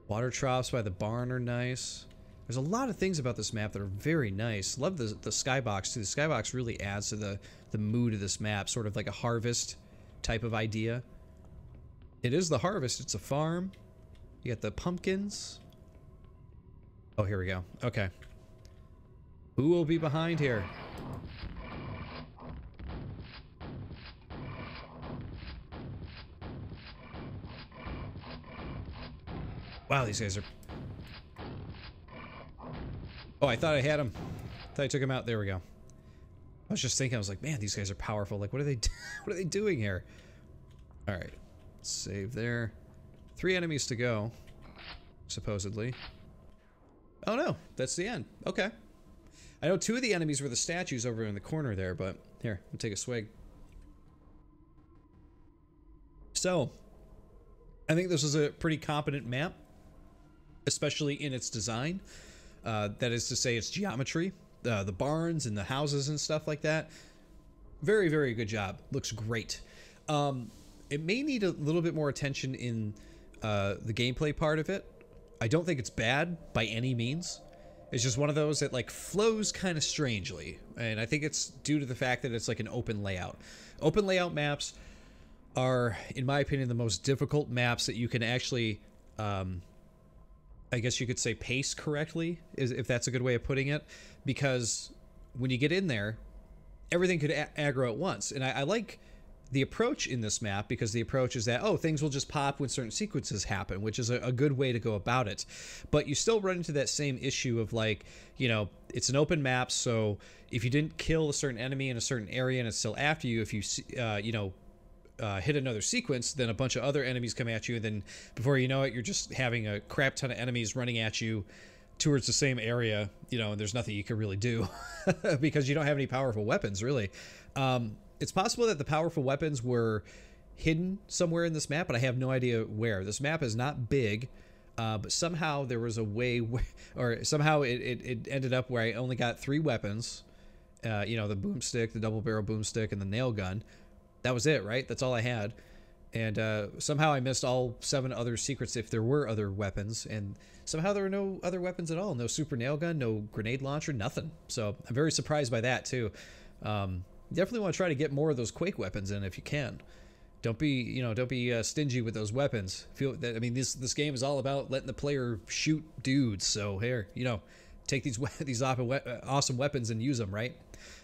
[SPEAKER 2] Water troughs by the barn are nice. There's a lot of things about this map that are very nice. Love the skybox too. The skybox really adds to the mood of this map, sort of like a harvest type of idea. It is the harvest, it's a farm. You got the pumpkins. Oh, here we go. Okay. Who will be behind here? Wow, these guys are... Oh, I thought I had him. Thought I took him out. There we go. I was just thinking, I was like, man, these guys are powerful. Like, what are they what are they doing here? Alright. Save there. 3 enemies to go. Supposedly. Oh no, that's the end. Okay. I know 2 of the enemies were the statues over in the corner there, but here, I'll take a swig. So, I think this is a pretty competent map, especially in its design. That is to say, its geometry, the barns and the houses and stuff like that. Very, very good job. Looks great. It may need a little bit more attention in the gameplay part of it. I don't think it's bad by any means. It's just one of those that like flows kind of strangely, and I think it's due to the fact that it's like an open layout. Open layout maps are, in my opinion, the most difficult maps that you can actually, I guess you could say, pace correctly, if that's a good way of putting it, because when you get in there, everything could aggro at once. And I like the approach in this map, because the approach is that, oh, things will just pop when certain sequences happen, which is a good way to go about it. But you still run into that same issue of, like, you know, it's an open map, so if you didn't kill a certain enemy in a certain area and it's still after you, if you, you know, hit another sequence, then a bunch of other enemies come at you, and then before you know it, you're just having a crap ton of enemies running at you towards the same area, you know, and there's nothing you can really do because you don't have any powerful weapons, really. It's possible that the powerful weapons were hidden somewhere in this map, but I have no idea where. This map is not big, but somehow there was a way where, or somehow it ended up where I only got 3 weapons, you know, the boomstick, the double barrel boomstick, and the nail gun. That was it, right? That's all I had. And somehow I missed all 7 other secrets if there were other weapons, and somehow there were no other weapons at all. No super nail gun, no grenade launcher, nothing. So I'm very surprised by that too. Definitely want to try to get more of those Quake weapons in if you can. Don't be, you know, don't be stingy with those weapons. Feel that, I mean, this game is all about letting the player shoot dudes. So here, you know, take these awesome weapons and use them, right?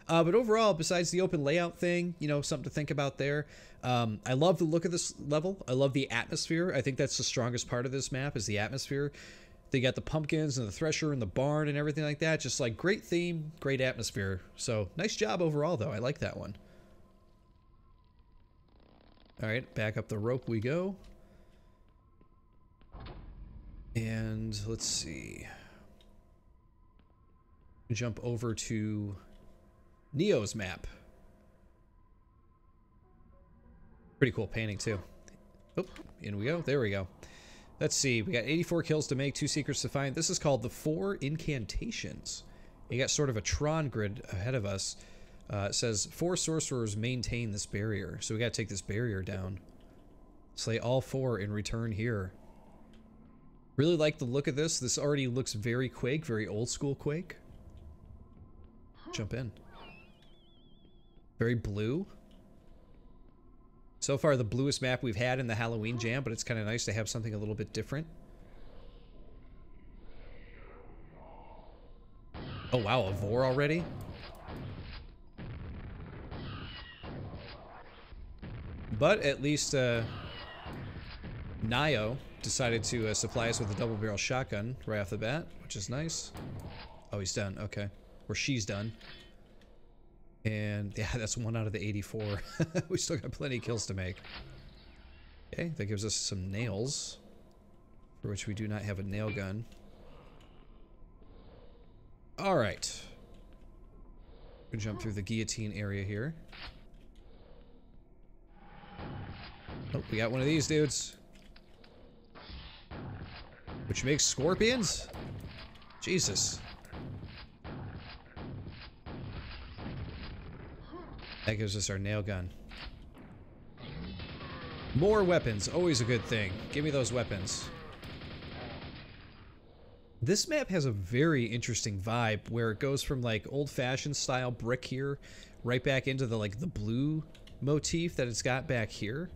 [SPEAKER 2] But overall, besides the open layout thing, you know, something to think about there. I love the look of this level. I love the atmosphere. I think that's the strongest part of this map, is the atmosphere. They got the pumpkins and the thresher and the barn and everything like that. Just like great theme, great atmosphere. So nice job overall, though. I like that one. All right, back up the rope we go. And let's see. Jump over to Neo's map. Pretty cool painting too. Oh, in we go. There we go. Let's see. We got 84 kills to make, 2 secrets to find. This is called the 4 Incantations. You got sort of a Tron grid ahead of us. It says 4 sorcerers maintain this barrier. So we got to take this barrier down. Slay all 4 in return here. Really like the look of this. This already looks very Quake, very old school Quake. Jump in. Very blue. So far the bluest map we've had in the Halloween jam, but it's kind of nice to have something a little bit different. Oh wow, a Vor already? But at least Nio decided to supply us with a double barrel shotgun right off the bat, which is nice. Oh, he's done. Okay. Or she's done. And yeah, that's 1 out of the 84. We still got plenty of kills to make. Okay, that gives us some nails, for which we do not have a nail gun. Alright. We'll jump through the guillotine area here. Oh, we got one of these dudes. Which makes scorpions? Jesus. That gives us our nail gun. More weapons, always a good thing. Give me those weapons. This map has a very interesting vibe where it goes from like old-fashioned style brick here right back into the like the blue motif that it's got back here.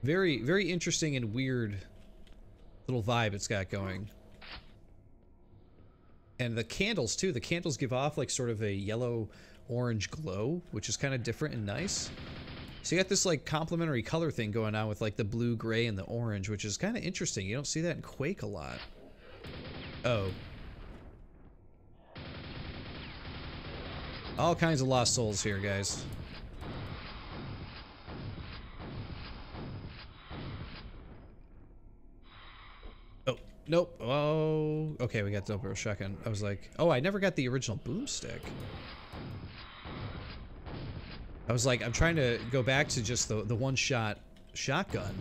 [SPEAKER 2] Very, very interesting and weird little vibe it's got going. And the candles too. The candles give off like sort of a yellow-orange glow, which is kind of different and nice. So you got this like complementary color thing going on with like the blue, gray, and the orange, which is kind of interesting. You don't see that in Quake a lot. Oh. All kinds of lost souls here, guys. Oh, nope. Oh, okay, we got the double barrel shotgun. I was like, oh, I never got the original boomstick. I was like, I'm trying to go back to just the one-shot shotgun,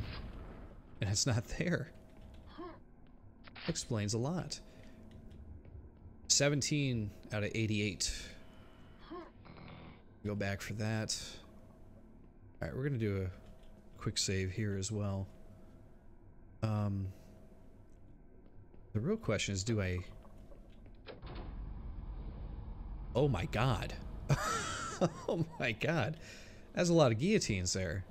[SPEAKER 2] and it's not there. Explains a lot. 17 out of 88. Go back for that. Alright, we're gonna do a quick save here as well. The real question is, do I... Oh my god. Oh my god. That's a lot of guillotines there.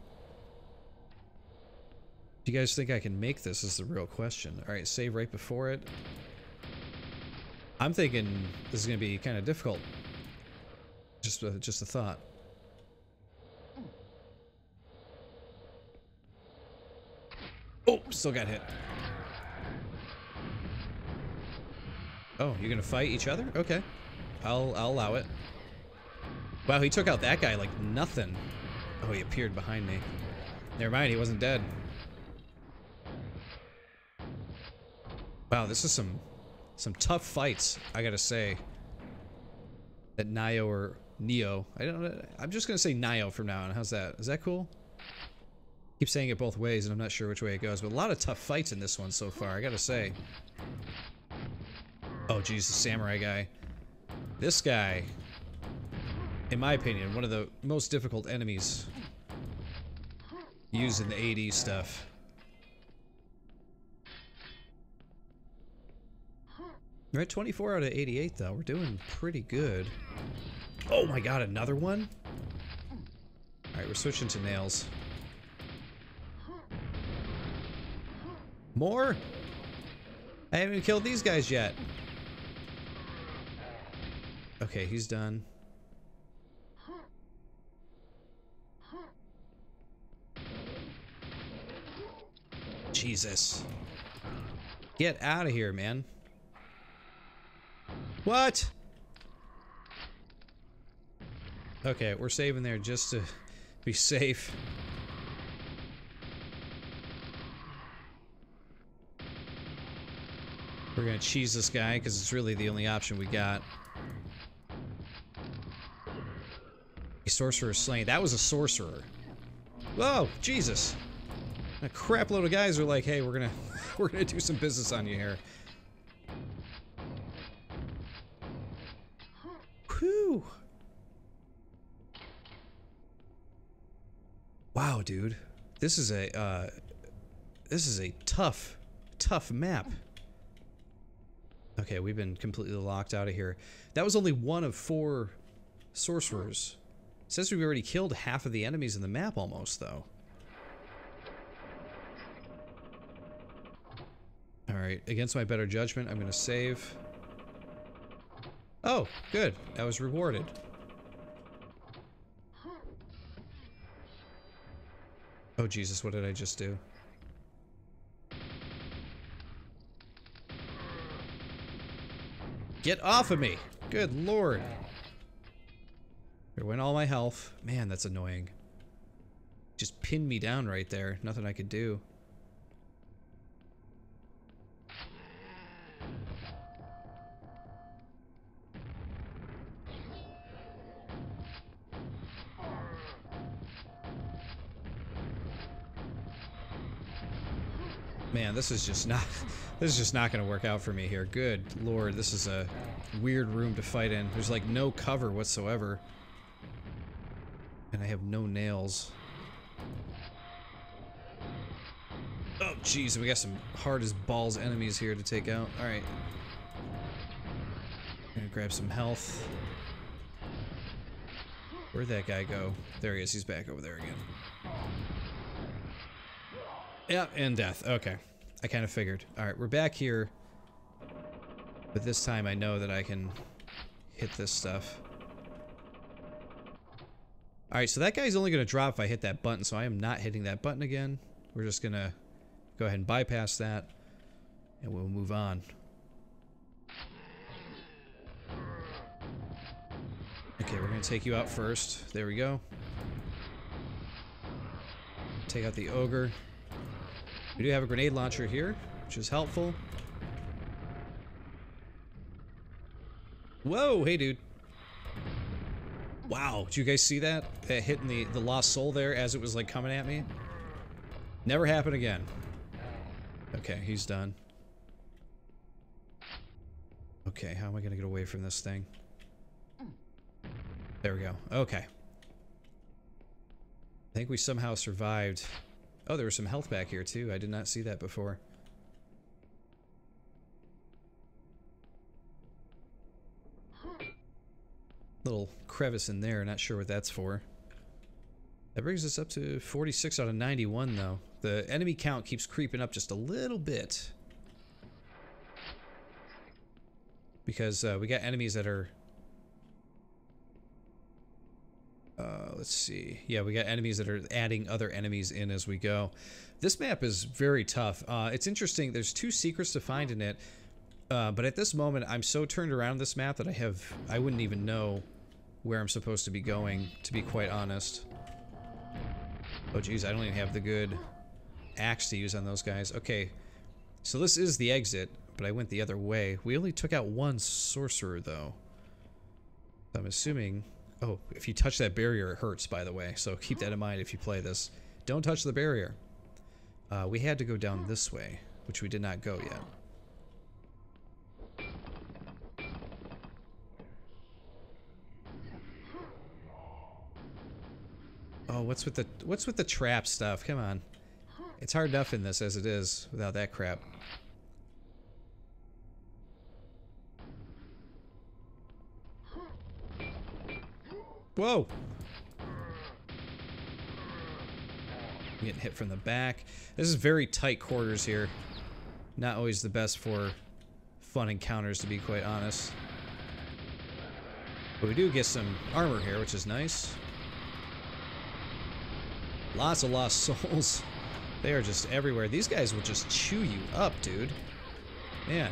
[SPEAKER 2] Do you guys think I can make this is the real question. Alright, save right before it. I'm thinking this is going to be kind of difficult. Just a thought. Oh, still got hit. Oh, you're going to fight each other? Okay. I'll allow it. Wow, he took out that guy like nothing. Oh, he appeared behind me. Never mind, he wasn't dead. Wow, this is some tough fights, I gotta say. That Nio or Neo. I'm just gonna say Nio from now on. How's that? Is that cool? Keep saying it both ways and I'm not sure which way it goes, but a lot of tough fights in this one so far, I gotta say. Oh geez, the samurai guy. This guy, in my opinion, one of the most difficult enemies used in the 80s stuff. We're at 24 out of 88 though. We're doing pretty good. Oh my god, another one? Alright, we're switching to nails. More? I haven't even killed these guys yet. Okay, he's done. Jesus. Get out of here, man. What? Okay, we're saving there just to be safe. We're gonna cheese this guy because it's really the only option we got. A sorcerer slain. That was a sorcerer. Whoa, Jesus. A crap load of guys are like, hey, we're gonna do some business on you here. Whew. Wow, dude. This is a tough map. Okay, we've been completely locked out of here. That was only one of 4 sorcerers. It says we've already killed half of the enemies in the map almost, though. Alright, against my better judgment, I'm gonna save. Oh, good. I was rewarded. Oh, Jesus, what did I just do? Get off of me! Good lord. There went all my health. Man, that's annoying. Just pinned me down right there. Nothing I could do. Man, this is just not going to work out for me here. Good lord, this is a weird room to fight in. There's like no cover whatsoever. And I have no nails. Oh jeez, we got some hard as balls enemies here to take out. Alright. Gonna grab some health. Where'd that guy go? There he is, he's back over there again. Yeah, and death. Okay. I kind of figured. Alright, we're back here. But this time I know that I can hit this stuff. Alright, so that guy's only going to drop if I hit that button, so I am not hitting that button again. We're just going to go ahead and bypass that. And we'll move on. Okay, we're going to take you out first. There we go. Take out the ogre. We do have a grenade launcher here, which is helpful. Whoa, hey dude. Wow, did you guys see that? That hitting the lost soul there as it was like coming at me? Never happen again. Okay, he's done. Okay, how am I gonna get away from this thing? There we go. Okay. I think we somehow survived. Oh, there was some health back here, too. I did not see that before. Little crevice in there. Not sure what that's for. That brings us up to 46 out of 91, though. The enemy count keeps creeping up just a little bit. Because we got enemies that are... let's see. Yeah, we got enemies that are adding other enemies in as we go. This map is very tough. It's interesting. There's 2 secrets to find in it. But at this moment, I'm so turned around this map that I wouldn't even know where I'm supposed to be going, to be quite honest. Oh, geez, I don't even have the good axe to use on those guys. Okay, so this is the exit, but I went the other way. We only took out 1 sorcerer, though. So I'm assuming... Oh, if you touch that barrier, it hurts, by the way. So keep that in mind if you play this. Don't touch the barrier. We had to go down this way, which we did not go yet. Oh, what's with the trap stuff? Come on. It's hard enough in this as it is without that crap. Whoa! I'm getting hit from the back. This is very tight quarters here. Not always the best for fun encounters, to be quite honest. But we do get some armor here, which is nice. Lots of lost souls. They are just everywhere. These guys will just chew you up, dude. Man.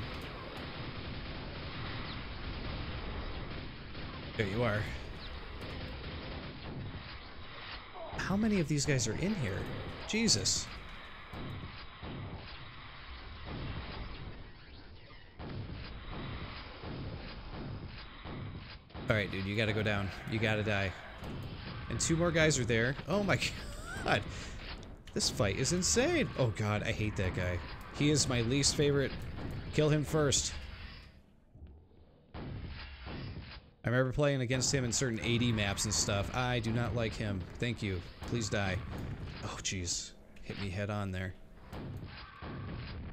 [SPEAKER 2] There you are. How many of these guys are in here? Jesus. Alright, dude, you gotta go down. You gotta die. And 2 more guys are there. Oh my god. This fight is insane. Oh god, I hate that guy. He is my least favorite. Kill him first. I remember playing against him in certain AD maps and stuff. I do not like him. Thank you. Please die. Oh, jeez. Hit me head on there.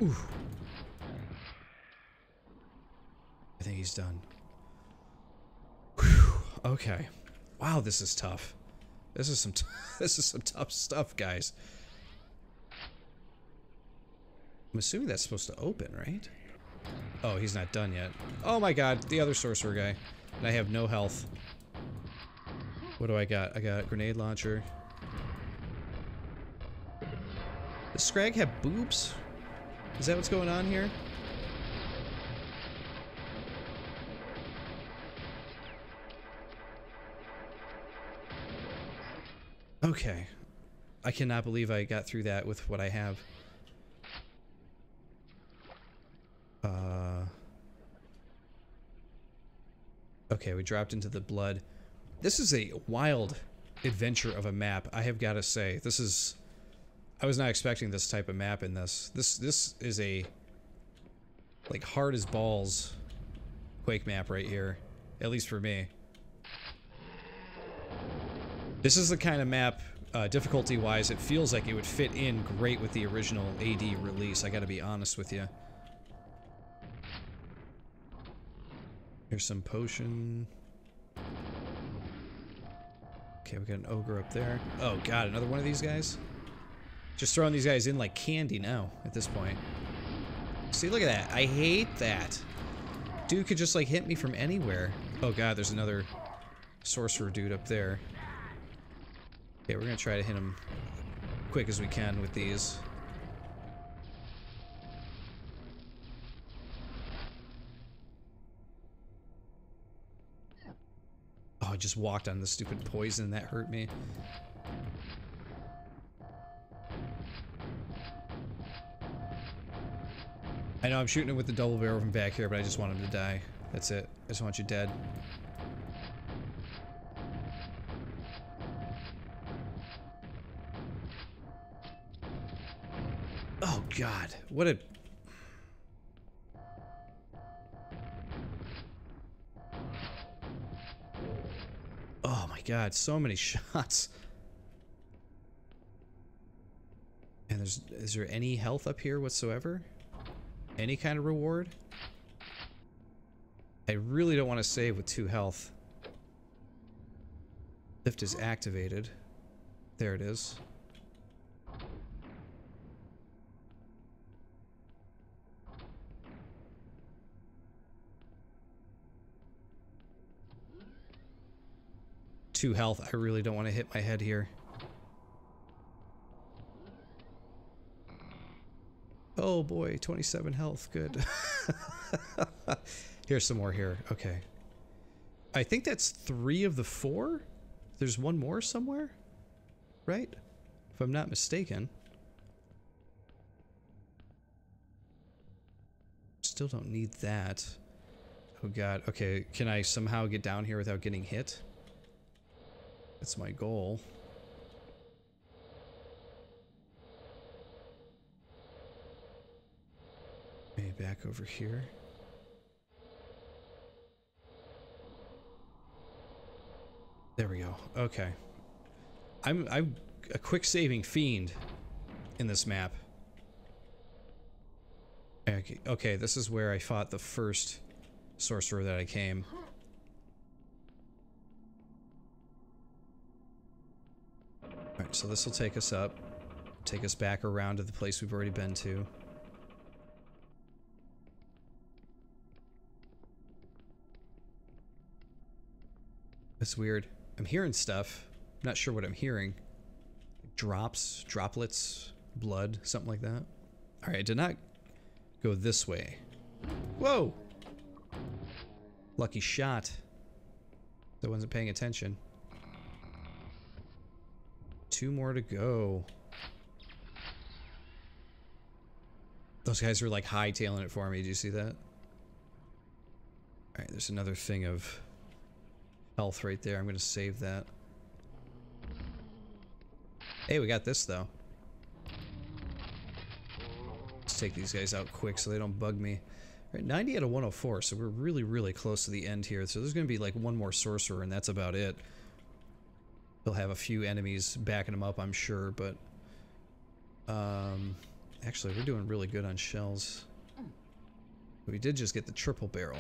[SPEAKER 2] Ooh. I think he's done. Whew. Okay. Wow, this is tough. This is some tough stuff, guys. I'm assuming that's supposed to open, right? Oh, he's not done yet. Oh my god, the other sorcerer guy. And I have no health. What do I got? I got grenade launcher. Does Scrag have boobs? Is that what's going on here? Okay. I cannot believe I got through that with what I have. Okay, we dropped into the blood. This is a wild adventure of a map, I have got to say. This is... I was not expecting this type of map in this. This is a... like, hard as balls Quake map right here. At least for me. This is the kind of map, difficulty-wise, it feels like it would fit in great with the original AD release, I gotta be honest with you. Here's some potion. Okay, we got an ogre up there. Oh god, another one of these guys? Just throwing these guys in like candy now, at this point. See, look at that. I hate that. Dude could just like hit me from anywhere. Oh god, there's another sorcerer dude up there. Okay, we're gonna try to hit him quick as we can with these. Oh, I just walked on the stupid poison. That hurt me. I know I'm shooting him with the double barrel from back here, but I just want him to die. That's it. I just want you dead. Oh god, what a... Oh my god, so many shots. And is there any health up here whatsoever? Any kind of reward? I really don't want to save with 2 health. Lift is activated. There it is. Two health. I really don't want to hit my head here. Oh boy, 27 health. Good. Here's some more here. Okay. I think that's 3 of the 4. There's one more somewhere, right? If I'm not mistaken. Still don't need that. Oh god. Okay, can I somehow get down here without getting hit? That's my goal. Okay, back over here. There we go. Okay. I'm a quick saving fiend in this map. Okay, this is where I fought the first sorcerer that I came. Alright, so this will take us up. Take us back around to the place we've already been to. That's weird. I'm hearing stuff. I'm not sure what I'm hearing. Drops, droplets, blood, something like that. Alright, I did not go this way. Whoa! Lucky shot. I wasn't paying attention. 2 more to go. Those guys were like hightailing it for me. Did you see that? Alright, there's another thing of health right there. I'm gonna save that. Hey, we got this though. Let's take these guys out quick so they don't bug me. Alright, 90 out of 104, so we're really, really close to the end here. So there's gonna be like one more sorcerer and that's about it. He'll have a few enemies backing him up, I'm sure, but actually we're doing really good on shells. We did just get the triple barrel,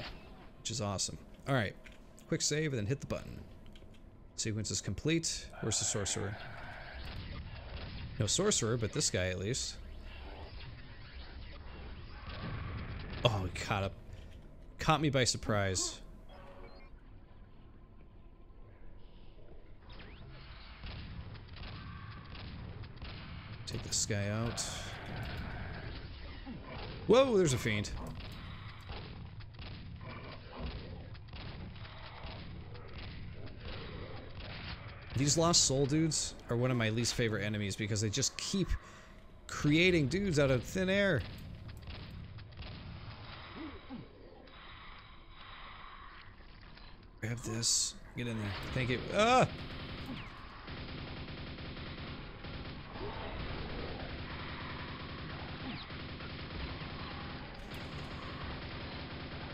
[SPEAKER 2] which is awesome. Alright, quick save and then hit the button. Sequence is complete. Where's the sorcerer? No sorcerer, but this guy at least. Oh, it caught me by surprise. Take this guy out. Whoa, there's a fiend. These Lost Soul dudes are one of my least favorite enemies because they just keep creating dudes out of thin air. Grab this. Get in there. Thank you. Ah!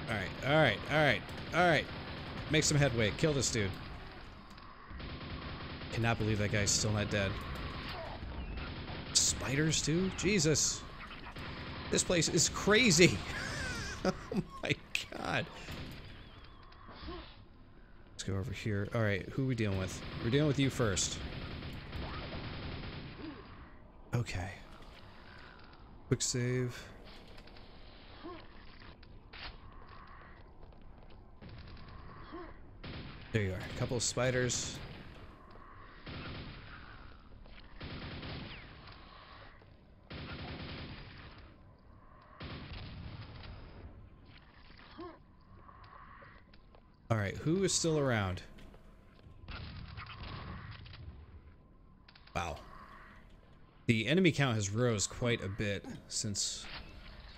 [SPEAKER 2] Alright, alright, alright, alright. Make some headway. Kill this dude. Cannot believe that guy's still not dead. Spiders too? Jesus. This place is crazy. Oh my god. Let's go over here. Alright, who are we dealing with? We're dealing with you first. Okay. Quick save. There you are. A couple of spiders. Alright, who is still around? Wow. The enemy count has rose quite a bit since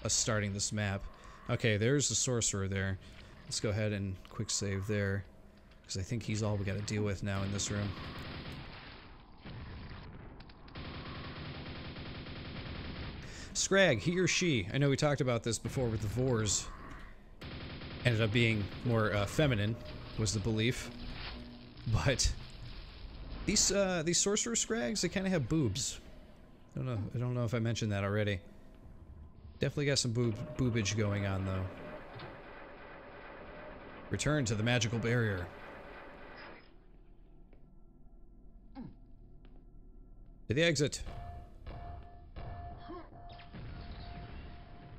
[SPEAKER 2] us starting this map. Okay, there's the sorcerer there. Let's go ahead and quick save there, because I think he's all we got to deal with now in this room. Scrag, he or she. I know we talked about this before with the Vors. Ended up being more feminine, was the belief. But these sorcerer scrags, they kind of have boobs. I don't know if I mentioned that already. Definitely got some boobage going on though. Return to the magical barrier. To the exit.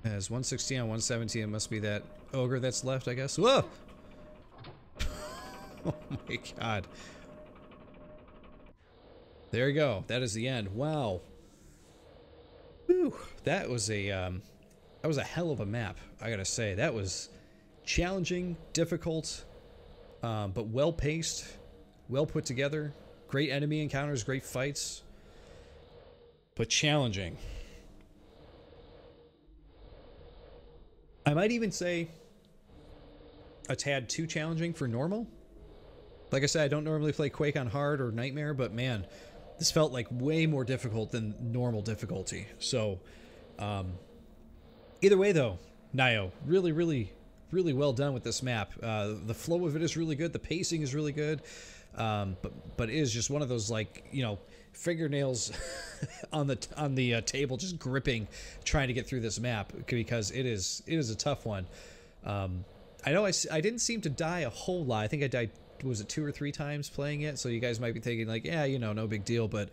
[SPEAKER 2] As 116 on 117, it must be that ogre that's left, I guess. Whoa! Oh my god. There you go. That is the end. Wow. Whew. That was a hell of a map, I gotta say. That was challenging, difficult, but well-paced, well put together. Great enemy encounters, great fights, but challenging. I might even say a tad too challenging for normal. Like I said, I don't normally play Quake on hard or Nightmare, but man, this felt like way more difficult than normal difficulty. So, either way though, Nio, really, really, really well done with this map. The flow of it is really good. The pacing is really good. But it is just one of those, like, you know, fingernails on the table, just gripping, trying to get through this map, because it is a tough one. I know I didn't seem to die a whole lot. I think I died, was it 2 or 3 times playing it? So you guys might be thinking like, yeah, you know, no big deal. But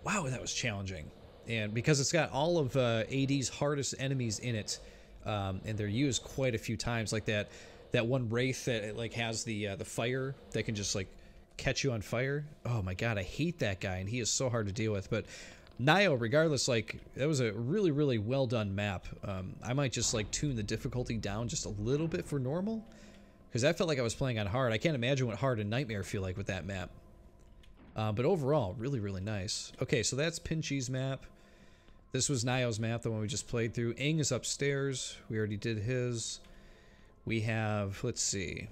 [SPEAKER 2] wow, that was challenging. And because it's got all of AD's hardest enemies in it, and they're used quite a few times, like that one wraith that like has the fire that can just like catch you on fire. Oh my god, I hate that guy, and he is so hard to deal with. But Nio, regardless, like, that was a really, really well done map. I might just like tune the difficulty down just a little bit for normal, because I felt like I was playing on hard. I can't imagine what hard and Nightmare feel like with that map. But overall, really, really nice. Okay, so that's Pinchey's map. This was Nio's map, the one we just played through. Aang is upstairs. We already did his. We have, let's see,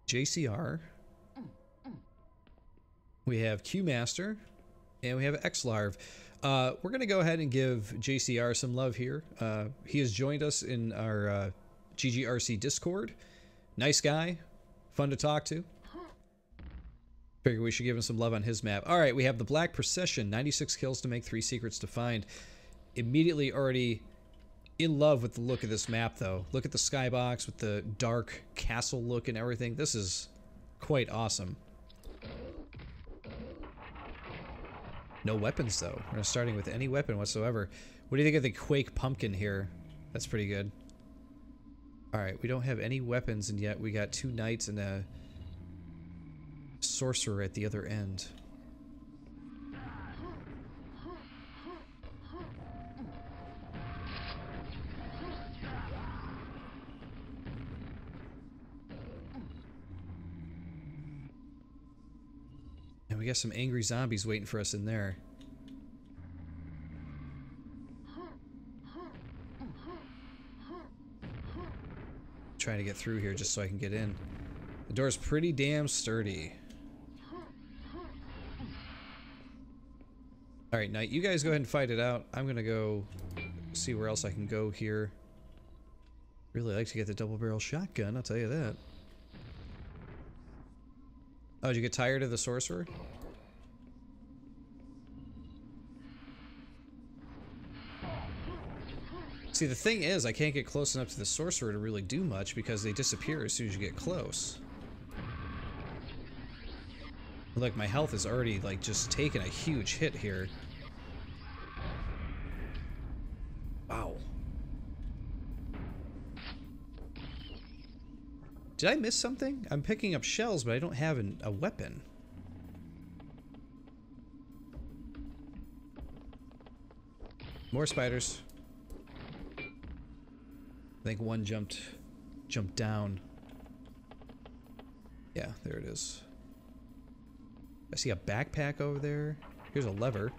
[SPEAKER 2] JCR. We have Q-Master. And we have X-Larv. We're going to go ahead and give JCR some love here. He has joined us in our ArrrCee Discord. Nice guy. Fun to talk to. Figure we should give him some love on his map. Alright, we have the Black Procession. 96 kills to make, 3 secrets to find. Immediately already in love with the look of this map, though. Look at the skybox with the dark castle look and everything. This is quite awesome. No weapons, though. We're not starting with any weapon whatsoever. What do you think of the Quake pumpkin here? That's pretty good. Alright, we don't have any weapons, and yet we got 2 knights and a sorcerer at the other end. And we got some angry zombies waiting for us in there. Trying to get through here just so I can get in. The door's pretty damn sturdy. Alright, Knight, you guys go ahead and fight it out. I'm gonna go see where else I can go here. Really like to get the double barrel shotgun, I'll tell you that. Oh, did you get tired of the sorcerer? See, the thing is, I can't get close enough to the sorcerer to really do much because they disappear as soon as you get close. Look, my health is already, like, just taking a huge hit here. Wow. Did I miss something? I'm picking up shells, but I don't have a weapon. More spiders. I think one jumped down. Yeah, there it is. I see a backpack over there. Here's a lever.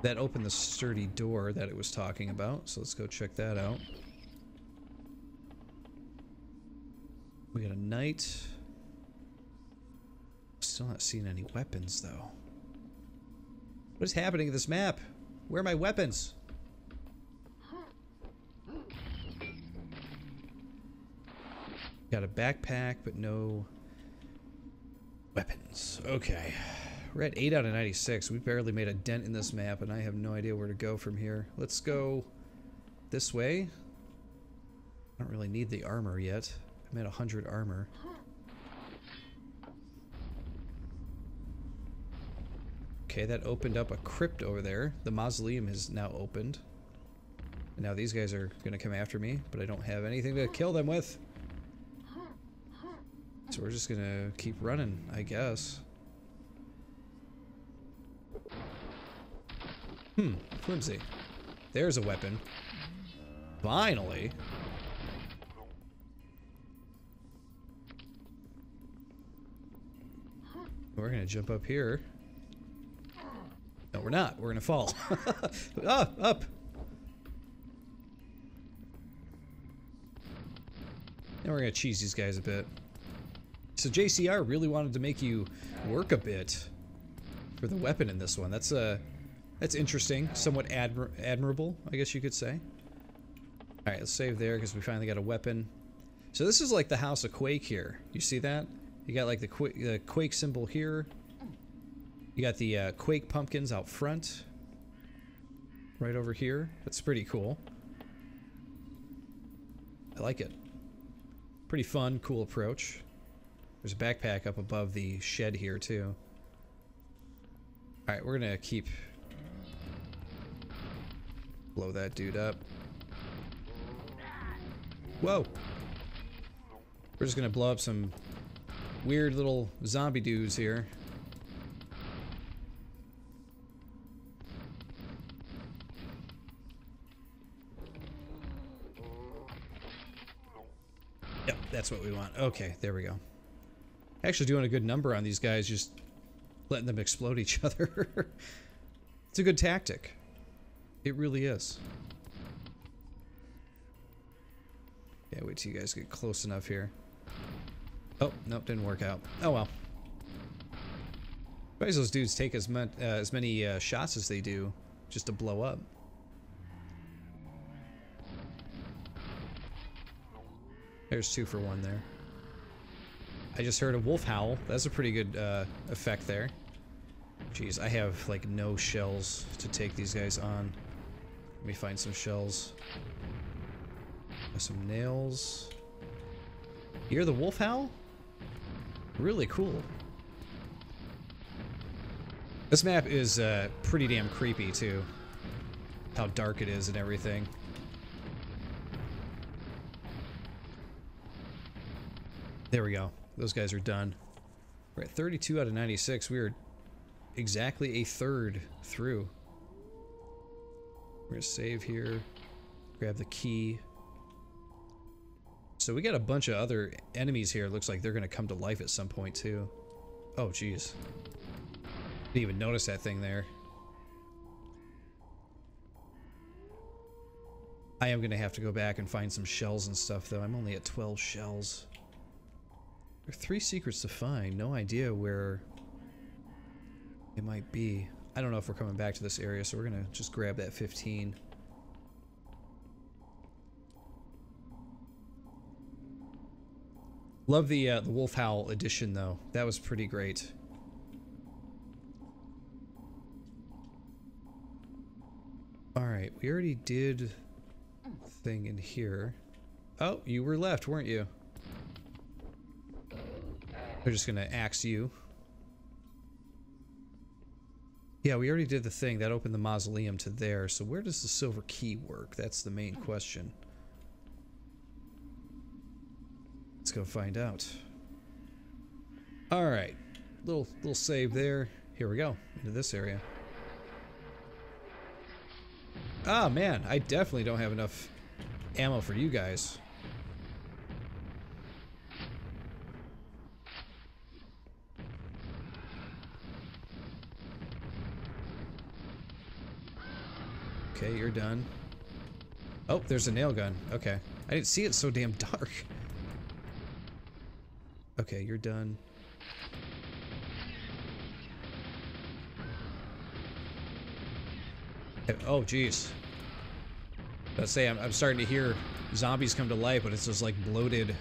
[SPEAKER 2] That opened the sturdy door that it was talking about, so let's go check that out. We got a knight. Still not seeing any weapons, though. What is happening to this map? Where are my weapons? Got a backpack, but no weapons. Okay. We're at 8 out of 96. We barely made a dent in this map, and I have no idea where to go from here. Let's go this way. I don't really need the armor yet. I'm at 100 armor. Okay, that opened up a crypt over there. The mausoleum is now opened. And now these guys are going to come after me, but I don't have anything to kill them with. So we're just gonna keep running, I guess. Flimsy. There's a weapon. Finally. We're gonna jump up here. No, we're not. We're gonna fall. Ah, up! And we're gonna cheese these guys a bit. So JCR really wanted to make you work a bit for the weapon in this one. That's interesting, somewhat admirable, I guess you could say. All right, let's save there because we finally got a weapon. So this is like the House of Quake here. You see that? You got like the Quake symbol here. You got the Quake pumpkins out front, right over here. That's pretty cool. I like it. Pretty fun, cool approach. There's a backpack up above the shed here, too. Alright, we're gonna keep... blow that dude up. Whoa! We're just gonna blow up some weird little zombie dudes here. Yep, that's what we want. Okay, there we go. Actually doing a good number on these guys, just letting them explode each other. It's a good tactic. It really is. Yeah, wait till you guys get close enough here. Oh, nope, didn't work out. Oh well. Why does those dudes take as many shots as they do just to blow up? There's 2 for 1 there. I just heard a wolf howl. That's a pretty good effect there. Jeez, I have like no shells to take these guys on. Let me find some shells. Some nails. You hear the wolf howl? Really cool. This map is pretty damn creepy too. how dark it is and everything. There we go. Those guys are done. We're at 32 out of 96. We are exactly a third through. We're gonna save here. Grab the key. So we got a bunch of other enemies here. It looks like they're gonna come to life at some point too. Oh jeez. Didn't even notice that thing there. I am gonna have to go back and find some shells and stuff though. I'm only at 12 shells. There are 3 secrets to find. No idea where it might be. I don't know if we're coming back to this area, so we're gonna just grab that 15. Love the Wolf Howl edition though. That was pretty great. Alright, we already did a thing in here. Oh, you were left, weren't you? They're just gonna axe you. Yeah, we already did the thing. That opened the mausoleum to there. So where does the silver key work? That's the main question. Let's go find out. Alright. Little save there. Here we go. Into this area. Ah, man. I definitely don't have enough ammo for you guys. Okay, you're done. Oh, there's a nail gun. Okay. I didn't see it so damn dark. Okay, you're done. Oh, jeez. Let's say I'm starting to hear zombies come to life, but it's just like bloated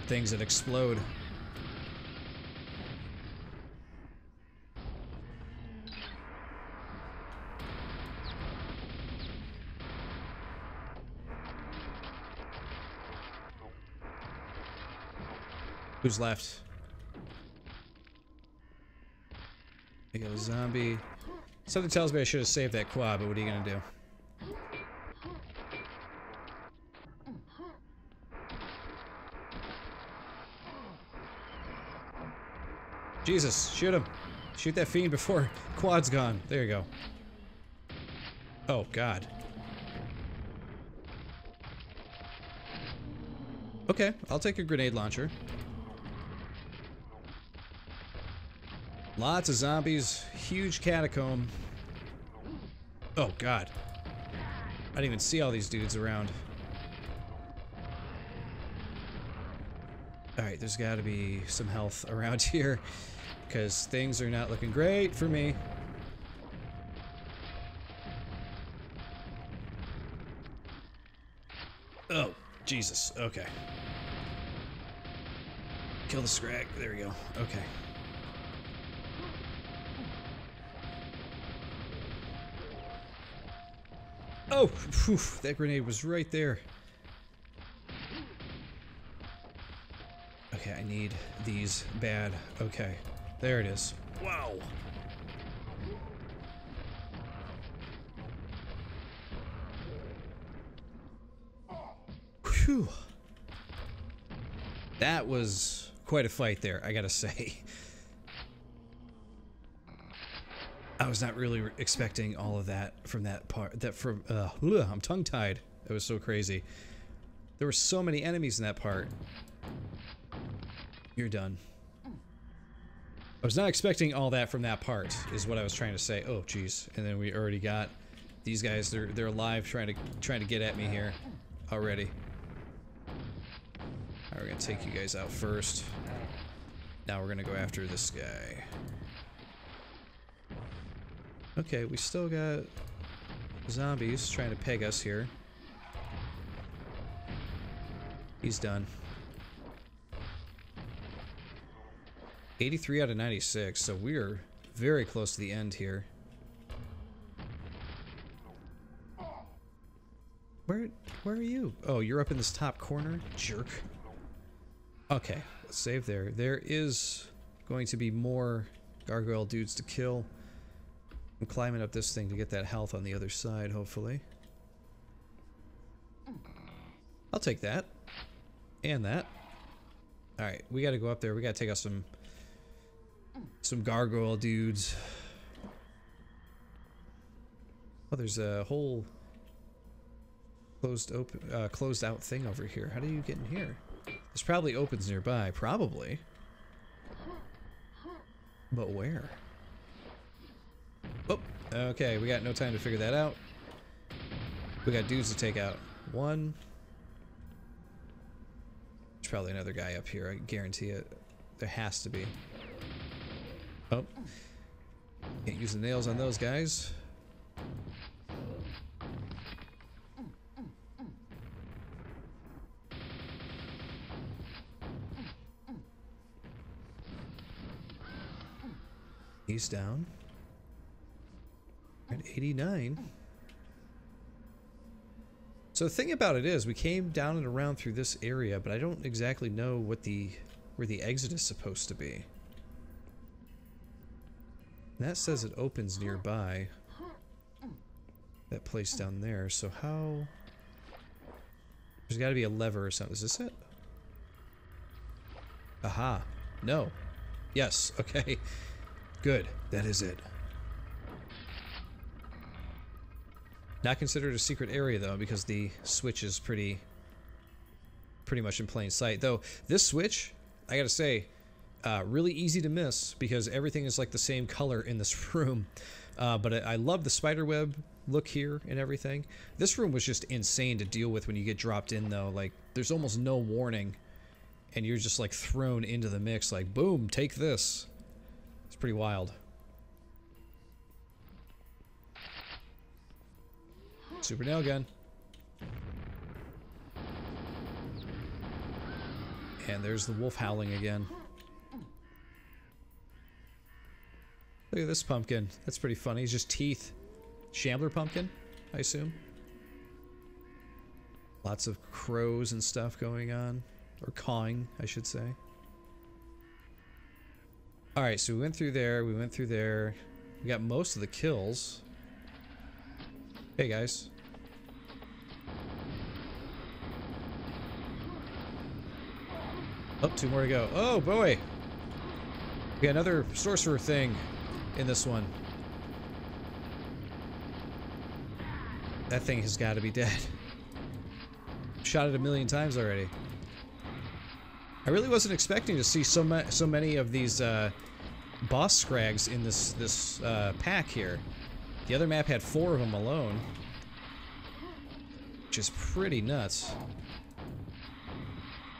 [SPEAKER 2] things that explode. Who's left? I got a zombie. Something tells me I should have saved that quad, but what are you gonna do? Jesus, shoot him. Shoot that fiend before quad's gone. There you go. Oh, God. Okay, I'll take a grenade launcher. Lots of zombies, huge catacomb. Oh god. I didn't even see all these dudes around. Alright, there's gotta be some health around here, because things are not looking great for me. Oh, Jesus, okay. Kill the scrag, there we go, okay. Oh, whew, that grenade was right there. Okay, I need these bad. Okay, there it is. Wow. Whew. That was quite a fight there, I gotta say. I was not really expecting all of that from that part. I'm tongue-tied. It was so crazy. There were so many enemies in that part. You're done. I was not expecting all that from that part, is what I was trying to say. Oh, jeez. And then we already got these guys. They're alive, trying to get at me here already. All right, we're gonna take you guys out first. Now we're gonna go after this guy. Okay, we still got zombies trying to peg us here. He's done. 83 out of 96, so we're very close to the end here. Where are you? Oh, you're up in this top corner? Jerk. Okay, let's save there. There is going to be more gargoyle dudes to kill. I'm climbing up this thing to get that health on the other side, hopefully. I'll take that. And that. Alright, we gotta go up there. We gotta take out some gargoyle dudes. Oh, there's a whole closed out thing over here. How do you get in here? There's probably opens nearby. Probably. But where? Oh, okay. We got no time to figure that out. We got dudes to take out. One. There's probably another guy up here. I guarantee it. There has to be. Oh. Can't use the nails on those guys. He's down. At 89. So the thing about it is, we came down and around through this area, but I don't exactly know what where the exit is supposed to be. And that says it opens nearby. That place down there. So how? There's got to be a lever or something. Is this it? Aha. No. Yes. Okay. Good. That is it. Not considered a secret area though, because the switch is pretty much in plain sight. Though this switch, I gotta say, really easy to miss because everything is like the same color in this room. But I love the spiderweb look here and everything. This room was just insane to deal with when you get dropped in though. Like there's almost no warning, and you're just like thrown into the mix. Like boom, take this. It's pretty wild. Super nail gun. And there's the wolf howling again. Look at this pumpkin. That's pretty funny. He's just teeth. Shambler pumpkin, I assume. Lots of crows and stuff going on. Or cawing, I should say. Alright, so we went through there. We went through there. We got most of the kills. Hey, guys. Oh, two more to go. Oh, boy. We got another sorcerer thing in this one. That thing has got to be dead. Shot it a million times already. I really wasn't expecting to see so many of these boss scrags in this pack here. The other map had 4 of them alone, which is pretty nuts.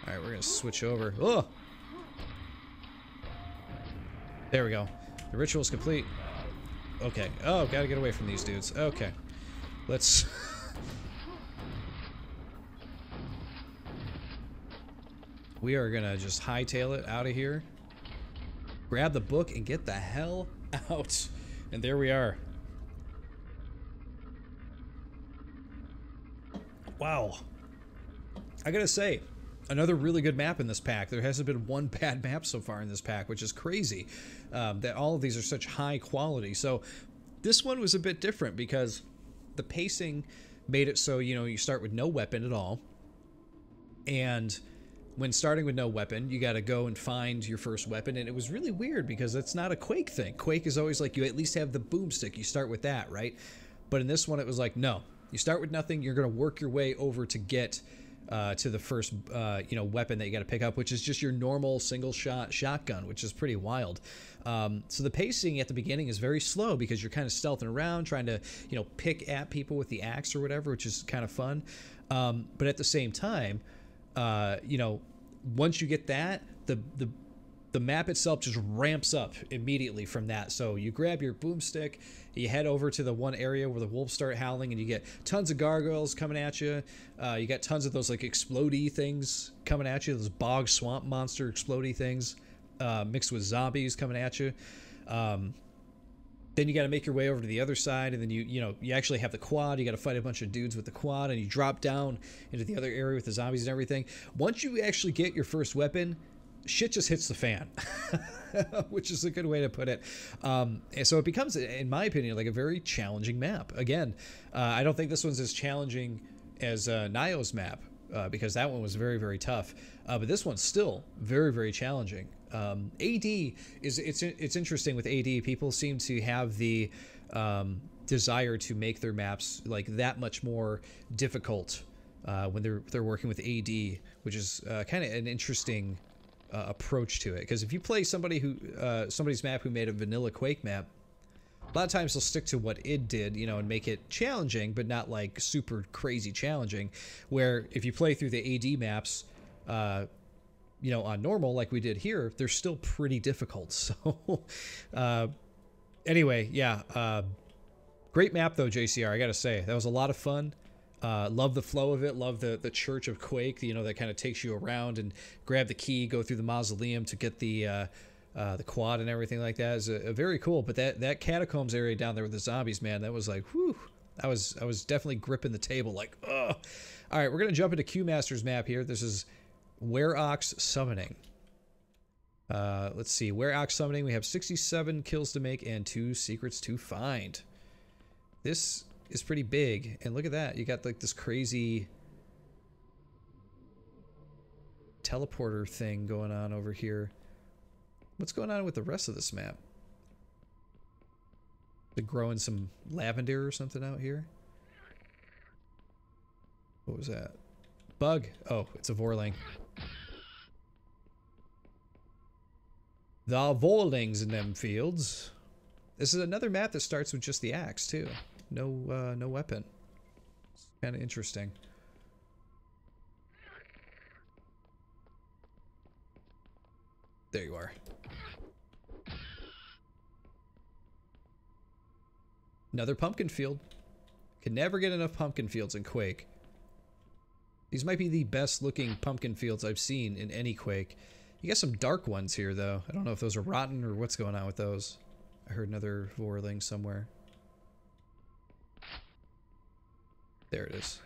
[SPEAKER 2] Alright, we're gonna switch over. Oh! There we go. The ritual's complete. Okay. Oh, gotta get away from these dudes. Okay. Let's... We are gonna just hightail it out of here. Grab the book and get the hell out. And there we are. Wow. I gotta say, another really good map in this pack. There hasn't been one bad map so far in this pack, which is crazy. That all of these are such high quality. So this one was a bit different because the pacing made it so, you know, you start with no weapon at all. And when starting with no weapon, you got to go and find your first weapon. And it was really weird because it's not a Quake thing. Quake is always like, you at least have the boomstick. You start with that, right? But in this one, it was like, no. You start with nothing. You're going to work your way over to get to the first, you know, weapon that you got to pick up, which is just your normal single-shot shotgun, which is pretty wild. So the pacing at the beginning is very slow because you're kind of stealthing around, trying to, you know, pick at people with the axe or whatever, which is kind of fun. But at the same time, you know, once you get that, the map itself just ramps up immediately from that. So you grab your boomstick, you head over to the one area where the wolves start howling, and you get tons of gargoyles coming at you. You got tons of those like explodey things coming at you, those bog swamp monster explodey things, mixed with zombies coming at you. Then you got to make your way over to the other side, and then you actually have the quad. You got to fight a bunch of dudes with the quad, and you drop down into the other area with the zombies and everything. Once you actually get your first weapon, shit just hits the fan, which is a good way to put it. And so it becomes, in my opinion, like a very challenging map. Again, I don't think this one's as challenging as Nio's map, because that one was very, very tough. But this one's still very, very challenging. AD is, it's interesting with AD. People seem to have the desire to make their maps like that much more difficult when they're working with AD, which is kind of an interesting approach to it. Because if you play somebody's map who made a vanilla Quake map, a lot of times they'll stick to what id did, you know, and make it challenging, but not like super crazy challenging. Where if you play through the AD maps, you know, on normal like we did here, they're still pretty difficult. So anyway, yeah, great map though, JCR. I gotta say that was a lot of fun. Love the flow of it. Love the Church of Quake, you know, that kind of takes you around and grab the key, go through the mausoleum to get the quad and everything like that. Is a very cool. But that catacombs area down there with the zombies, man, that was like, whew. I was definitely gripping the table like, ugh. All right, we're gonna jump into Q Master's map here. This is Wereox Summoning. Let's see, Wereox Summoning. We have 67 kills to make and 2 secrets to find. This is pretty big, and look at that. You got like this crazy teleporter thing going on over here. What's going on with the rest of this map? They're growing some lavender or something out here. What was that? Bug. Oh, it's a Vorling. The Vorlings in them fields. This is another map that starts with just the axe too. No weapon. It's kind of interesting. There you are. Another pumpkin field. Can never get enough pumpkin fields in Quake. These might be the best looking pumpkin fields I've seen in any Quake. You got some dark ones here though. I don't know if those are rotten or what's going on with those. I heard another Vorling somewhere. There it is.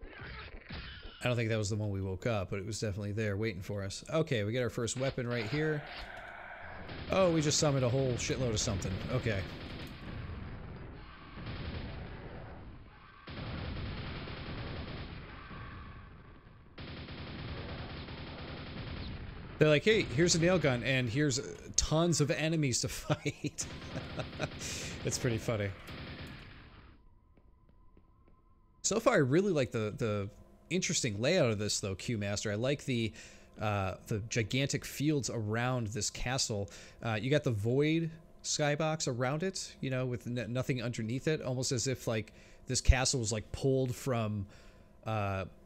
[SPEAKER 2] I don't think that was the one we woke up, but it was definitely there waiting for us. Okay, we got our first weapon right here. Oh, we just summoned a whole shitload of something. Okay. They're like, hey, here's a nail gun, and here's tons of enemies to fight. It's pretty funny. So far, I really like the interesting layout of this, though, Q Master. I like the gigantic fields around this castle. You got the void skybox around it, you know, with nothing underneath it, almost as if like this castle was like pulled from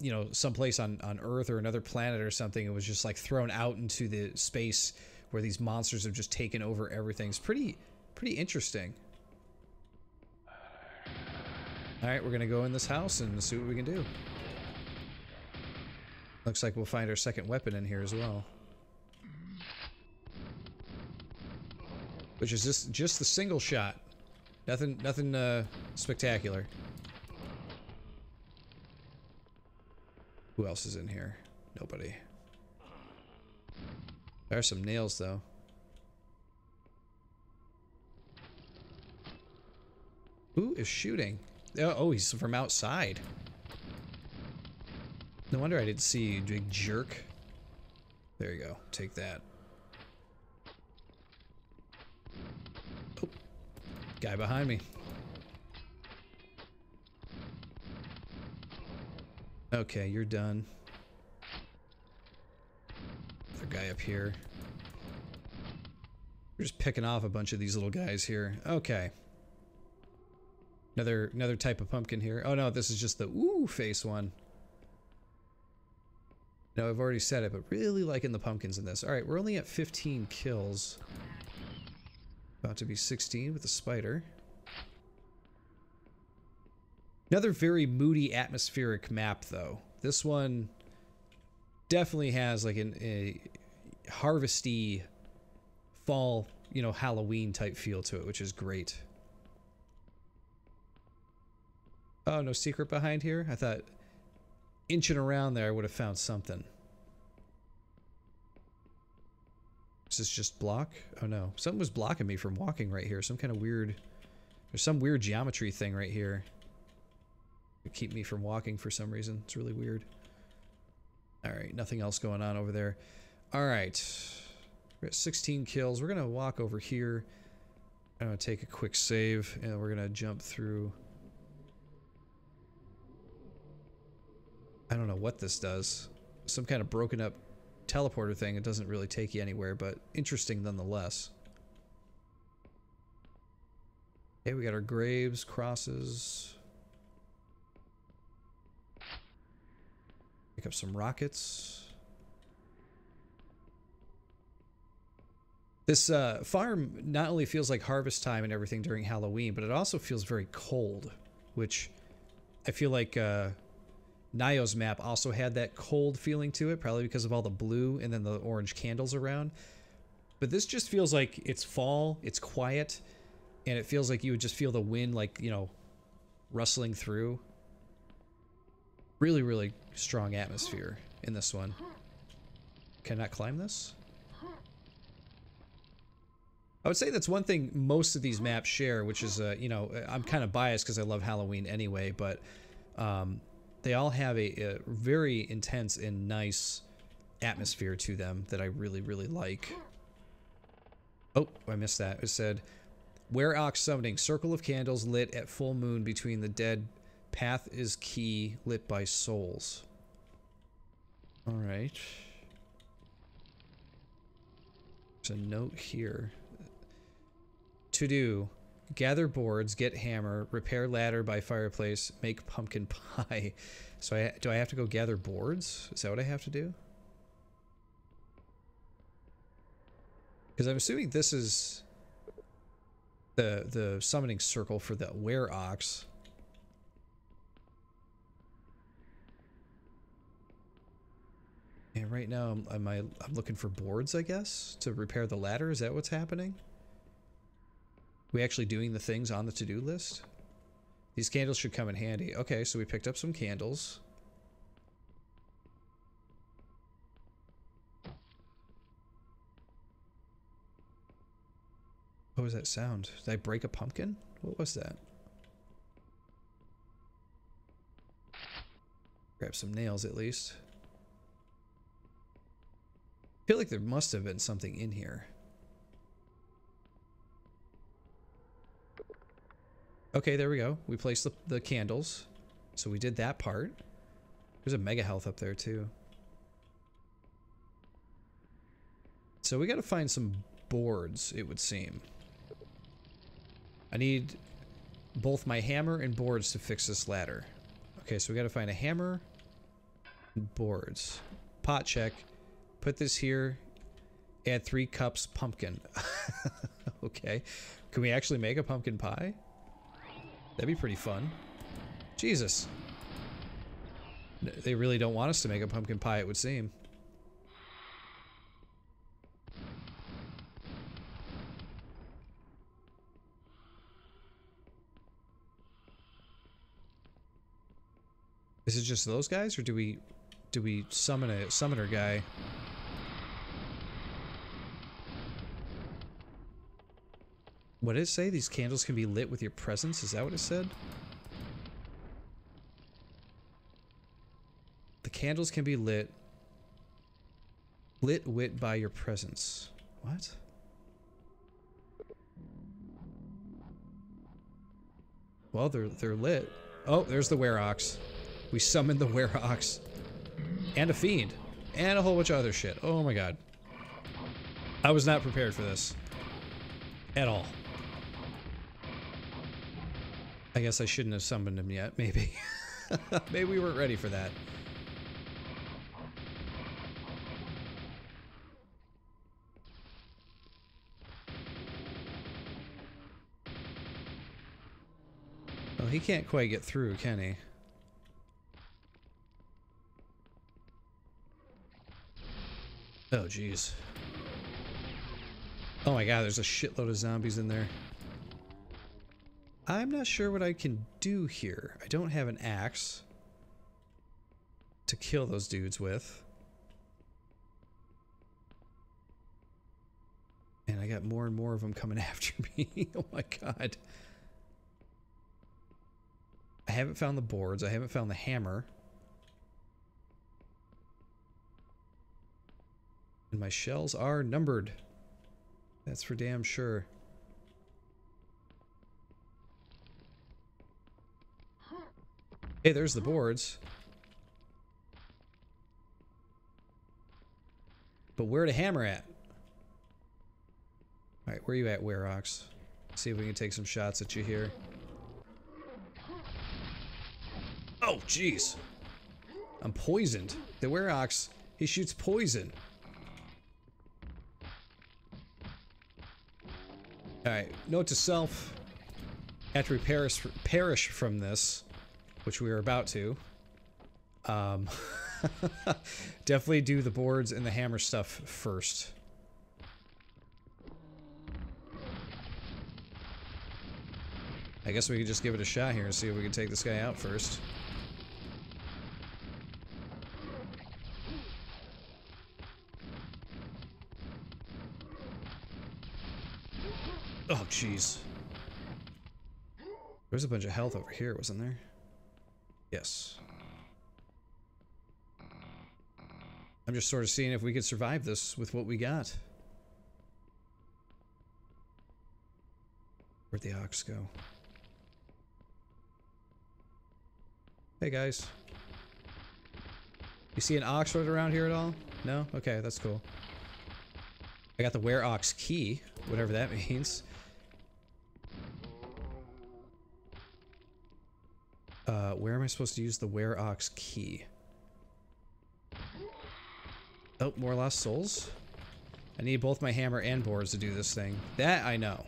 [SPEAKER 2] you know, someplace on Earth or another planet or something. It was just like thrown out into the space where these monsters have just taken over everything. It's pretty interesting. All right, we're gonna go in this house and see what we can do. Looks like we'll find our second weapon in here as well, which is just the single shot. Nothing spectacular. Who else is in here? Nobody. There are some nails, though. Who is shooting? Oh, he's from outside. No wonder I didn't see you, big jerk. There you go. Take that. Oh, guy behind me. Okay, you're done. Other guy up here. We're just picking off a bunch of these little guys here. Okay. Another type of pumpkin here. Oh no, this is just the ooh face one. No, I've already said it, but really liking the pumpkins in this. Alright, we're only at 15 kills. About to be 16 with the spider. Another very moody, atmospheric map, though. This one definitely has like a harvesty, fall, you know, Halloween type feel to it, which is great. Oh, no secret behind here? I thought inching around there I would have found something. Is this just block? Oh no. Something was blocking me from walking right here. Some kind of weird... There's some weird geometry thing right here. To keep me from walking for some reason. It's really weird. Alright, nothing else going on over there. Alright. We're at 16 kills. We're going to walk over here. I'm going to take a quick save, and we're going to jump through. I don't know what this does. Some kind of broken up teleporter thing. It doesn't really take you anywhere, but interesting nonetheless. Okay, we got our graves, crosses. Pick up some rockets. This farm not only feels like harvest time and everything during Halloween, but it also feels very cold, which I feel like Nio's map also had that cold feeling to it, probably because of all the blue and then the orange candles around. But this just feels like it's fall, it's quiet, and it feels like you would just feel the wind, like, you know, rustling through. Really, really strong atmosphere in this one. Can I not climb this? I would say that's one thing most of these maps share, which is, you know, I'm kind of biased because I love Halloween anyway, but they all have a very intense and nice atmosphere to them that I really, really like. Oh, I missed that. It said, Wereox summoning, circle of candles lit at full moon between the dead. Path is key, lit by souls. Alright. There's a note here. To do, gather boards, get hammer, repair ladder by fireplace, make pumpkin pie. So do I have to go gather boards? Is that what I have to do? Because I'm assuming this is the summoning circle for the Wereox. And right now I'm looking for boards, I guess, to repair the ladder. Is that what's happening? We actually doing the things on the to-do list? These candles should come in handy. Okay, so we picked up some candles. What was that sound? Did I break a pumpkin? What was that? Grab some nails at least. I feel like there must have been something in here. Okay, there we go. We placed the candles. So we did that part. There's a mega health up there too. So we gotta find some boards, it would seem. I need both my hammer and boards to fix this ladder. Okay, so we gotta find a hammer and boards. Pot check. Put this here. Add 3 cups pumpkin. Okay. Can we actually make a pumpkin pie? That'd be pretty fun. Jesus. They really don't want us to make a pumpkin pie, it would seem. Is it just those guys, or do we summon a summoner guy? What did it say? These candles can be lit with your presence? Is that what it said? The candles can be lit wit by your presence. What? Well, they're lit. Oh, there's the Wereox. We summoned the Wereox. And a fiend. And a whole bunch of other shit. Oh my god. I was not prepared for this. At all. I guess I shouldn't have summoned him yet, maybe. Maybe we weren't ready for that. Well, he can't quite get through, can he? Oh, jeez. Oh my god, there's a shitload of zombies in there. I'm not sure what I can do here. I don't have an axe to kill those dudes with. got more and more of them coming after me. Oh my god. I haven't found the boards. I haven't found the hammer. And my shells are numbered. That's for damn sure. Hey, there's the boards. But where the hammer at? Alright, where you at, Wereox? See if we can take some shots at you here. Oh, jeez. I'm poisoned. The Wereox, he shoots poison. Alright, note to self. After we perish from this, which we are about to, definitely do the boards and the hammer stuff first. I guess we could just give it a shot here and see if we can take this guy out first. Oh, jeez. There's a bunch of health over here, wasn't there? Yes. I'm just sort of seeing if we could survive this with what we got. Where'd the ox go? Hey guys. You see an ox right around here at all? No? Okay, that's cool. I got the Wereox key, whatever that means. Where am I supposed to use the Wereox key? Oh, more lost souls. I need both my hammer and boards to do this thing. That I know.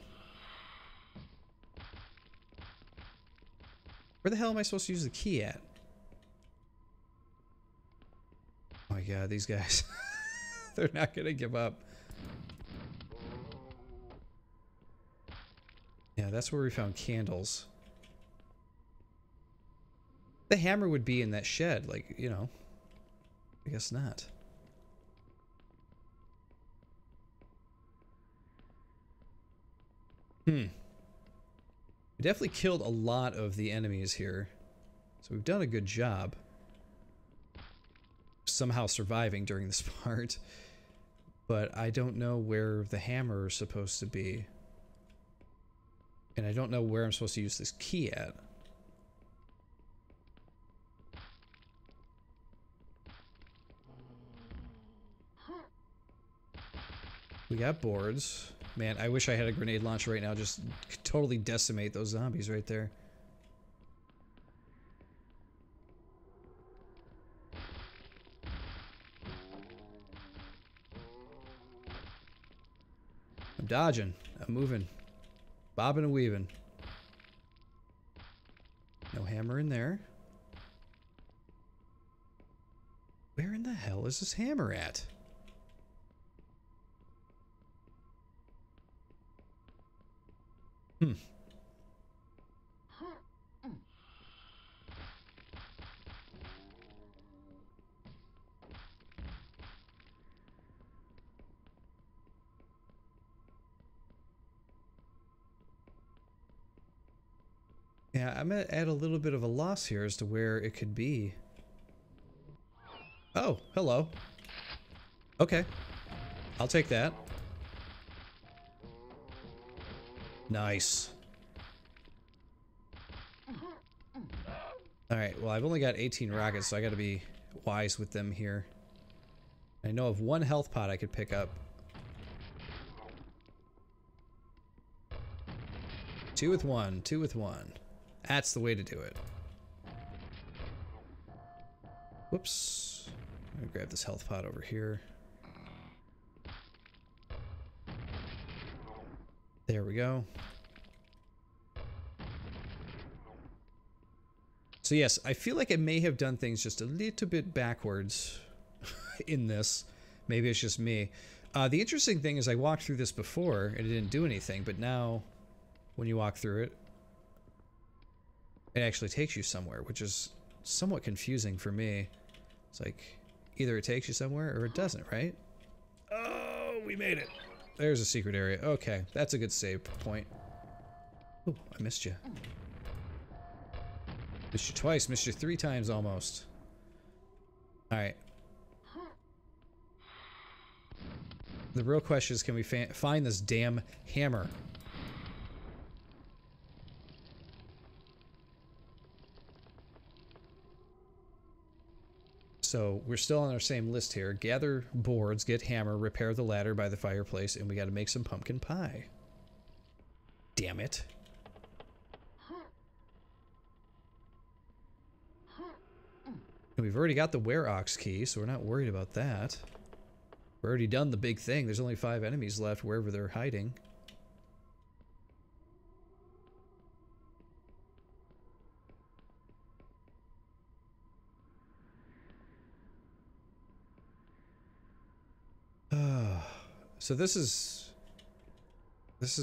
[SPEAKER 2] Where the hell am I supposed to use the key at? Oh my god, these guys. They're not gonna give up. Yeah, that's where we found candles. The hammer would be in that shed, like, you know. I guess not. We definitely killed a lot of the enemies here. So we've done a good job. Somehow surviving during this part. But I don't know where the hammer is supposed to be. And I don't know where I'm supposed to use this key at. We got boards. Man, I wish I had a grenade launcher right now. Just totally decimate those zombies right there. I'm dodging. I'm moving. Bobbing and weaving. No hammer in there. Where in the hell is this hammer at? Yeah, I'm gonna add a little bit of a loss here as to where it could be. Oh, hello. Okay. I'll take that. Nice. Alright, well, I've only got 18 rockets, so I gotta be wise with them here. I know of one health pot I could pick up. 2 with 1, 2 with 1. That's the way to do it. Whoops. I'm gonna grab this health pot over here. There we go. So yes, I feel like I may have done things just a little bit backwards in this. Maybe it's just me. The interesting thing is I walked through this before and it didn't do anything, but now when you walk through it, it actually takes you somewhere, which is somewhat confusing for me. It's like either it takes you somewhere or it doesn't, right? Oh, we made it. there's a secret area. Okay, that's a good save point. Oh, I missed you. Missed you twice, missed you 3 times almost. Alright. The real question is, can we find this damn hammer? So we're still on our same list here. Gather boards, get hammer, repair the ladder by the fireplace, and we gotta make some pumpkin pie. Damn it. And we've already got the Wereox key, so we're not worried about that. We've already done the big thing. There's only 5 enemies left wherever they're hiding. So this is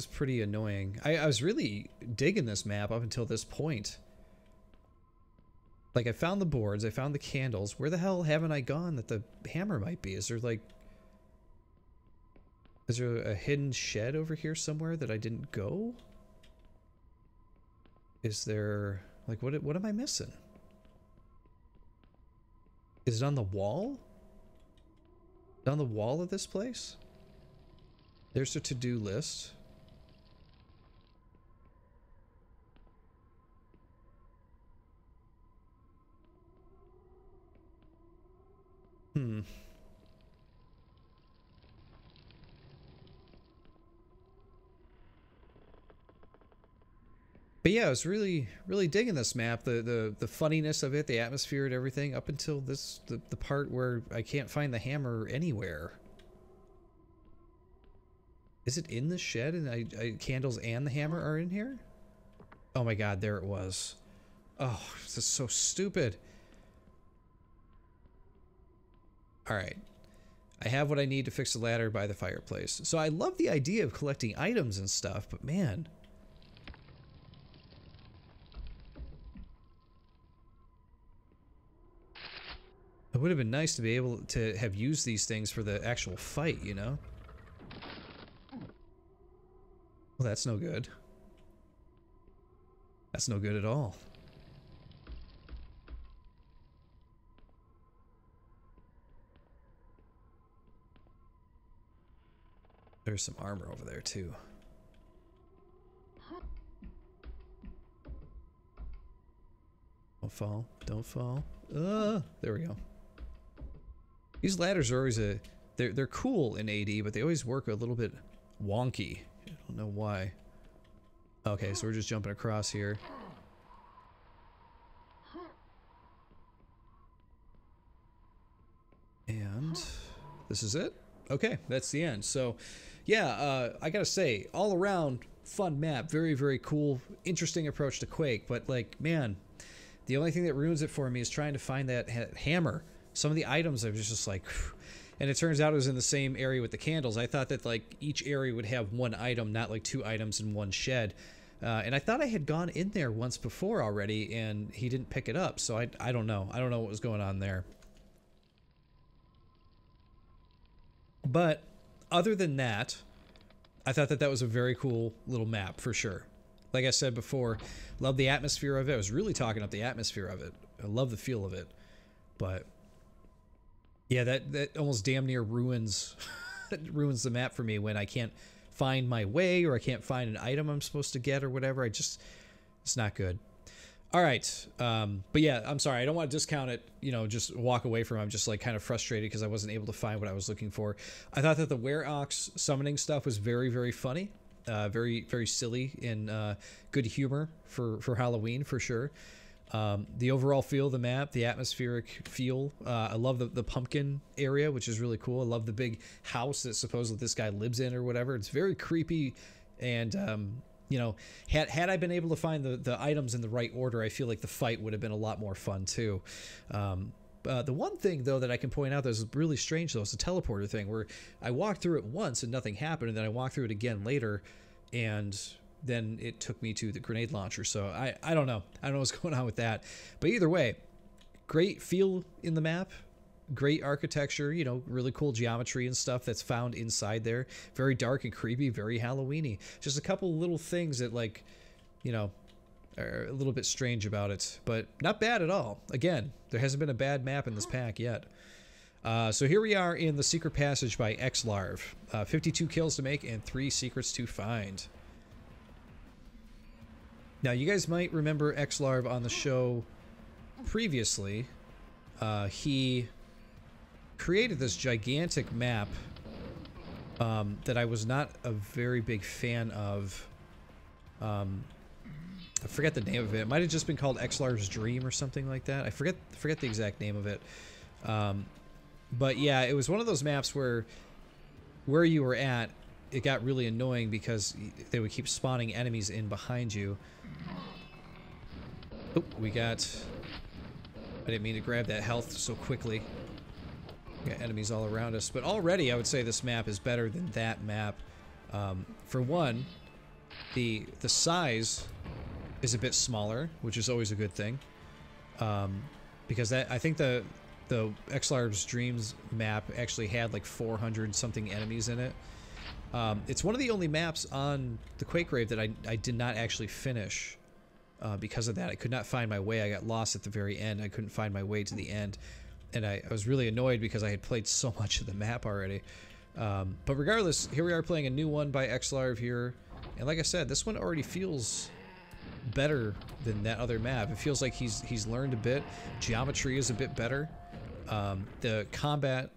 [SPEAKER 2] pretty annoying. I was really digging this map up until this point. Like, I found the boards, I found the candles. Where the hell haven't I gone that the hammer might be? Is there a hidden shed over here somewhere that I didn't go? Is there, like, what am I missing? Is it on the wall? On the wall of this place? There's a to-do list. But yeah, I was really digging this map, the funniness of it, the atmosphere and everything, up until the part where I can't find the hammer anywhere. Is it in the shed and candles and the hammer are in here? Oh my god, there it was. Oh, this is so stupid. Alright. I have what I need to fix the ladder by the fireplace. So I love the idea of collecting items and stuff, but man. It would have been nice to be able to have used these things for the actual fight, you know? Well, that's no good. That's no good at all. There's some armor over there, too. Don't fall. Don't fall. There we go. These ladders are always they're cool in AD, but they always work a little bit wonky. I don't know why. Okay, so we're just jumping across here. And this is it? Okay, that's the end. So, yeah, I gotta say, all around, fun map. Very, very cool, interesting approach to Quake. But, like, man, the only thing that ruins it for me is trying to find that hammer. Some of the items I was just like... And it turns out it was in the same area with the candles. I thought that, like, each area would have one item, not like 2 items in one shed. And I thought I had gone in there once before already, and he didn't pick it up. So I don't know. I don't know what was going on there. But other than that, I thought that that was a very cool little map for sure. Like I said before, love the atmosphere of it. I was really talking up the atmosphere of it. I love the feel of it. But yeah, that almost damn near ruins ruins the map for me when I can't find my way or I can't find an item I'm supposed to get or whatever. It's not good. All right. But yeah, I'm sorry. I don't want to discount it, you know, just walk away from it. I'm just like kind of frustrated because I wasn't able to find what I was looking for. I thought that the Wereox summoning stuff was very, very funny. Very, very silly and good humor for Halloween for sure. The overall feel of the map, the atmospheric feel. I love the pumpkin area, which is really cool. I love the big house that supposedly this guy lives in or whatever. It's very creepy and... you know, had I been able to find the items in the right order, I feel like the fight would have been a lot more fun too. The one thing though that I can point out that was really strange though is the teleporter thing, where I walked through it once and nothing happened, and then I walked through it again later, and then it took me to the grenade launcher. So I don't know. I don't know what's going on with that. But either way, great feel in the map. great architecture, you know, really cool geometry and stuff that's found inside there. Very dark and creepy, very Halloween-y. Just a couple little things that, like, you know, are a little bit strange about it, but not bad at all. Again, there hasn't been a bad map in this pack yet. So here we are in the Secret Passage by xlarv. 52 kills to make and 3 secrets to find. Now, you guys might remember xlarv on the show previously. He created this gigantic map that I was not a very big fan of. I forget the name of it. It might have just been called xlarv's Dream or something like that. I forget the exact name of it. But yeah, it was one of those maps where you were at, it got really annoying because they would keep spawning enemies in behind you. Oh, we got... I didn't mean to grab that health so quickly. We got enemies all around us. But already, I would say this map is better than that map. For one, the size is a bit smaller, which is always a good thing. Because that, I think the xlarv's Dreams map actually had like 400 something enemies in it. It's one of the only maps on the Quake Grave that I did not actually finish because of that. I could not find my way. I got lost at the very end. I couldn't find my way to the end, and I was really annoyed because I had played so much of the map already. But regardless, here we are playing a new one by xlarv here, and like I said, this one already feels better than that other map. It feels like he's learned a bit. Geometry is a bit better. The combat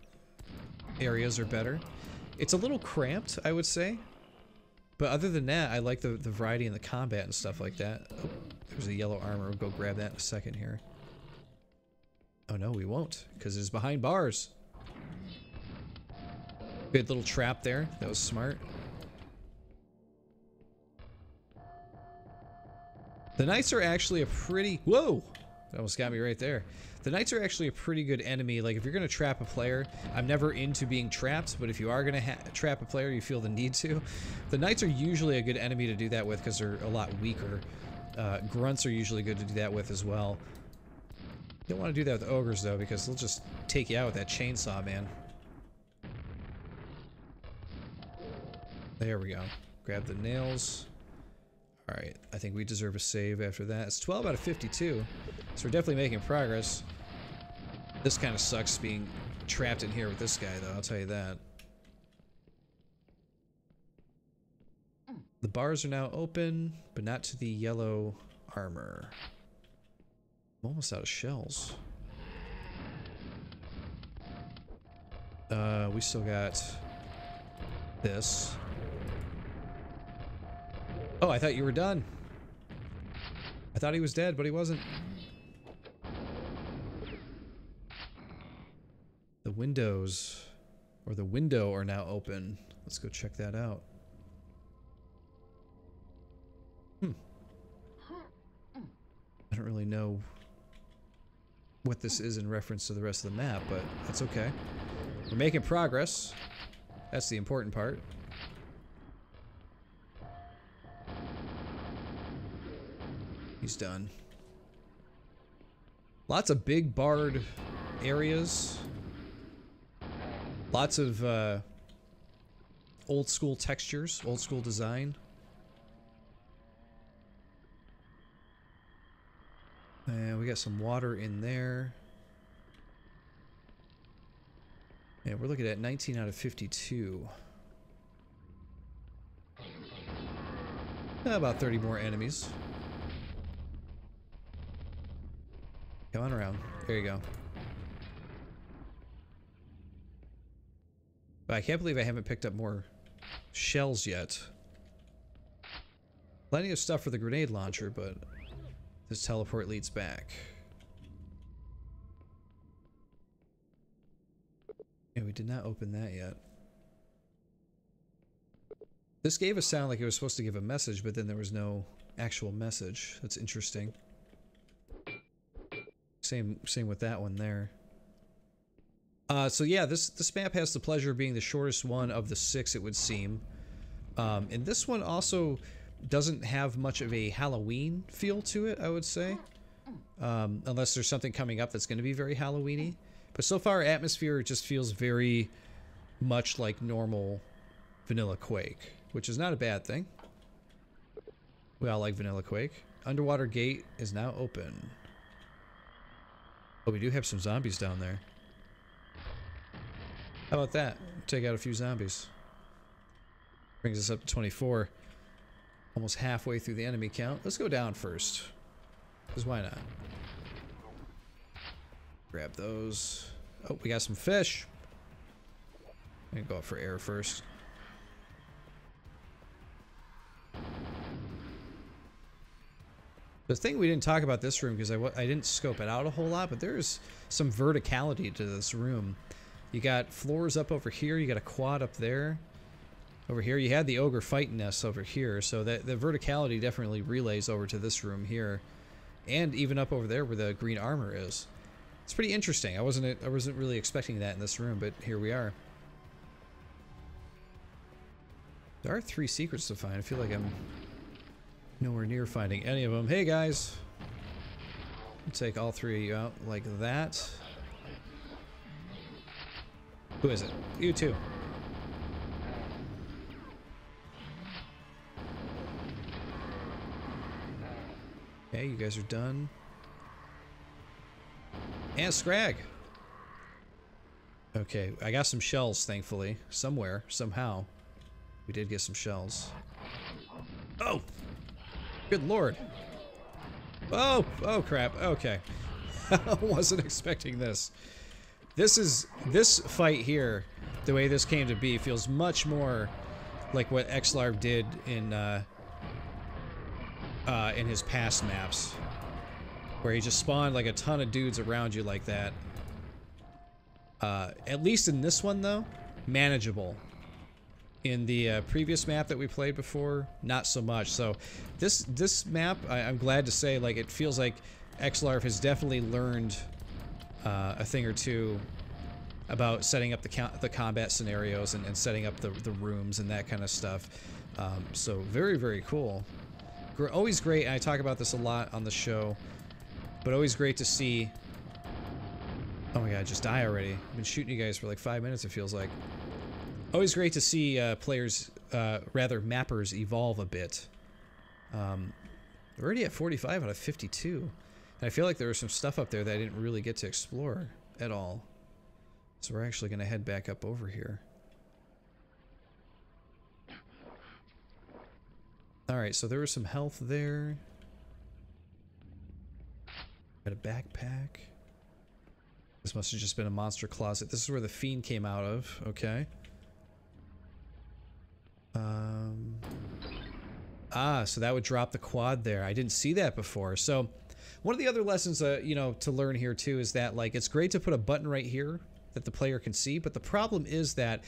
[SPEAKER 2] areas are better. It's a little cramped, I would say. But other than that, I like the variety in the combat and stuff like that. Oh, there's a yellow armor. We'll go grab that in a second here. Oh no, we won't, because it's behind bars. Good little trap there. That was smart. The Knights are actually a pretty... Whoa! That almost got me right there. The Knights are actually a pretty good enemy. Like, if you're going to trap a player, I'm never into being trapped, but if you are going to trap a player, you feel the need to. The Knights are usually a good enemy to do that with because they're a lot weaker. Grunts are usually good to do that with as well. You don't want to do that with Ogres, though, because they'll just take you out with that chainsaw, man. There we go. Grab the nails. Alright, I think we deserve a save after that. It's 12 out of 52, so we're definitely making progress. This kind of sucks being trapped in here with this guy, though, I'll tell you that. The bars are now open, but not to the yellow armor. I'm almost out of shells. We still got this. Oh, I thought you were done. I thought he was dead, but he wasn't. The windows, or the window, are now open. Let's go check that out. I don't really know what this is in reference to the rest of the map, but that's okay. We're making progress. That's the important part. He's done. Lots of big barred areas. Lots of old school textures, old school design. And we got some water in there. Yeah, we're looking at 19 out of 52. About 30 more enemies. Come on around. There you go. But I can't believe I haven't picked up more shells yet. Plenty of stuff for the grenade launcher, but this teleport leads back. Yeah, we did not open that yet. This gave a sound like it was supposed to give a message, but then there was no actual message. That's interesting. Same with that one there. So yeah, this map has the pleasure of being the shortest one of the 6, it would seem. And this one also doesn't have much of a Halloween feel to it, I would say. Unless there's something coming up that's going to be very Halloween-y. But so far, atmosphere just feels very much like normal vanilla Quake, which is not a bad thing. We all like vanilla Quake. Underwater gate is now open. Oh, we do have some zombies down there. How about that? Take out a few zombies. Brings us up to 24. Almost halfway through the enemy count. Let's go down first. Because why not? Grab those. Oh, we got some fish. I'm gonna go up for air first. The thing we didn't talk about this room, because I didn't scope it out a whole lot, but there's some verticality to this room. You got floors up over here, you got a quad up there. Over here, you had the ogre fighting us over here, so that the verticality definitely relays over to this room here. And even up over there where the green armor is. It's pretty interesting. I wasn't really expecting that in this room, but here we are. There are 3 secrets to find. I feel like I'm nowhere near finding any of them. Hey guys! I'll take all 3 of you out like that. Who is it? You too. Okay, you guys are done. And Scrag! Okay, I got some shells, thankfully. Somewhere, somehow. We did get some shells. Oh! Good lord! Oh! Oh crap, okay. I wasn't expecting this. This fight here, the way this came to be, feels much more like what Xlarv did in his past maps, where he just spawned like a ton of dudes around you like that. At least in this one though, manageable. In the previous map that we played before, not so much. So this map, I'm glad to say, like, it feels like Xlarv has definitely learned a thing or two about setting up the combat scenarios and setting up the rooms and that kind of stuff. So very, very cool. Always great, and I talk about this a lot on the show, but always great to see... Oh my god, just die already. I've been shooting you guys for like 5 minutes, it feels like. Always great to see players, rather mappers, evolve a bit. We're already at 45 out of 52. And I feel like there was some stuff up there that I didn't really get to explore at all. So we're actually going to head back up over here. Alright, so there was some health there. Got a backpack. This must have just been a monster closet. This is where the fiend came out of. Okay. So that would drop the quad there. I didn't see that before. So one of the other lessons, you know, to learn here too is that, like, it's great to put a button right here that the player can see, but the problem is that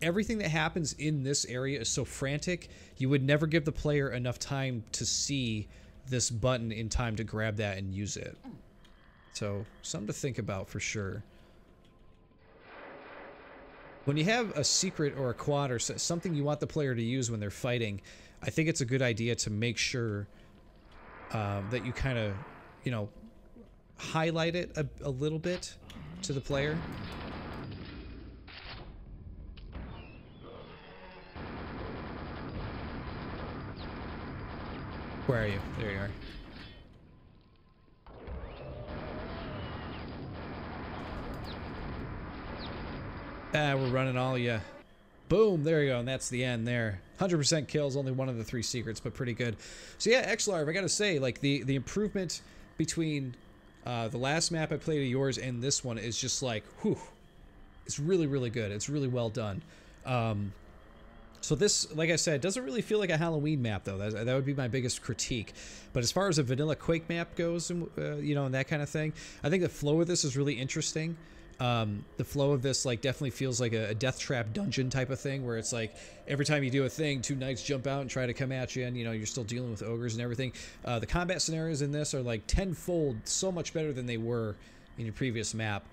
[SPEAKER 2] everything that happens in this area is so frantic, you would never give the player enough time to see this button in time to grab that and use it. So, something to think about for sure. When you have a secret or a quad or something you want the player to use when they're fighting, I think it's a good idea to make sure that you kind of, you know, highlight it a little bit to the player. Where are you? There you are. Ah, we're running all ya. Boom, there you go, and that's the end there. 100% kills, only one of the 3 secrets, but pretty good. So yeah, Xlarv, I gotta say, like, the improvement between the last map I played of yours and this one is just like, whew. It's really, really good. It's really well done. So this, like I said, doesn't really feel like a Halloween map, though. That would be my biggest critique. But as far as a vanilla Quake map goes, and you know, and that kind of thing, I think the flow of this is really interesting. The flow of this, like, definitely feels like a death trap dungeon type of thing, where it's like every time you do a thing, 2 knights jump out and try to come at you, and you know, you're still dealing with ogres and everything. The combat scenarios in this are like tenfold so much better than they were in your previous map.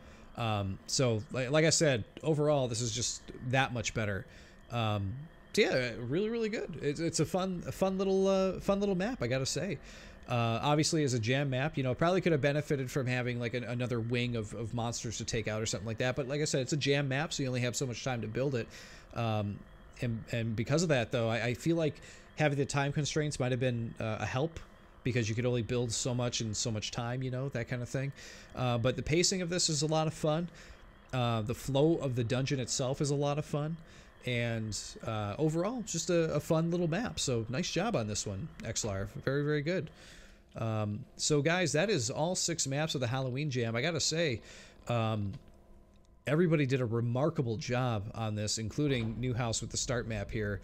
[SPEAKER 2] So like I said, overall this is just that much better. So yeah, really, really good. It's a fun little map, I gotta say. Obviously, as a jam map, you know, probably could have benefited from having like another wing of monsters to take out or something like that. But like I said, it's a jam map, so you only have so much time to build it. And because of that, though, I feel like having the time constraints might have been a help, because you could only build so much in so much time, you know, that kind of thing. But the pacing of this is a lot of fun. The flow of the dungeon itself is a lot of fun. And overall, just a fun little map. So nice job on this one, XLR. Very, very good. So guys, that is all 6 maps of the Halloween Jam. I gotta say, everybody did a remarkable job on this, including Newhouse with the start map here.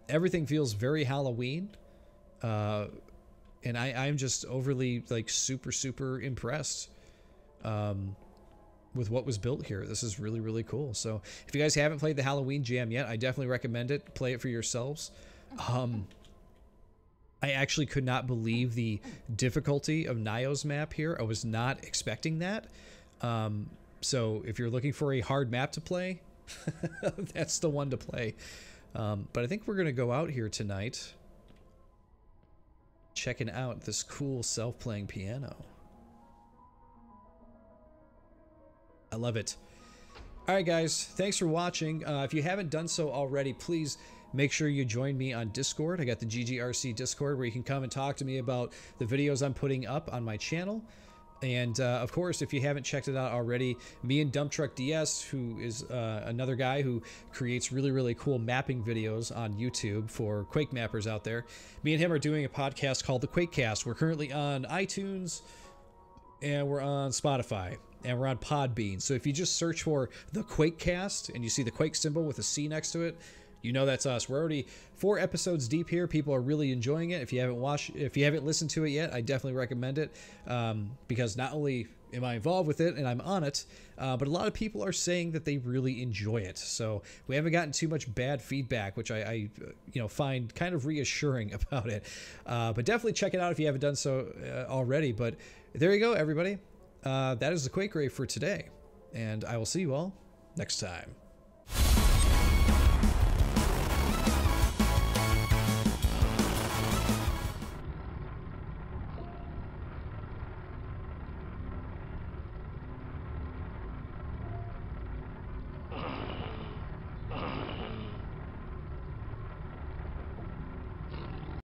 [SPEAKER 2] Everything feels very Halloween. And I'm just overly, like, super impressed with what was built here. This is really, really cool. So if you guys haven't played the Halloween Jam yet, I definitely recommend it. Play it for yourselves. I actually could not believe the difficulty of Nio's map here. I was not expecting that. So if you're looking for a hard map to play, that's the one to play. But I think we're going to go out here tonight, checking out this cool self-playing piano. I love it. Alright guys, thanks for watching. If you haven't done so already, please make sure you join me on Discord. I got the ArrrCee Discord where you can come and talk to me about the videos I'm putting up on my channel. And of course, if you haven't checked it out already, me and Dump Truck DS, who is another guy who creates really, really cool mapping videos on YouTube for Quake mappers out there, me and him are doing a podcast called the Quakecast. We're currently on iTunes, and we're on Spotify, and we're on Podbean. So if you just search for the Quakecast and you see the Quake symbol with a C next to it, you know that's us. We're already 4 episodes deep here. People are really enjoying it. If you haven't listened to it yet, I definitely recommend it, because not only am I involved with it and I'm on it, but a lot of people are saying that they really enjoy it. So we haven't gotten too much bad feedback, which I find kind of reassuring about it. But definitely check it out if you haven't done so already. But there you go, everybody. That is the Quake Rave for today, and I will see you all next time.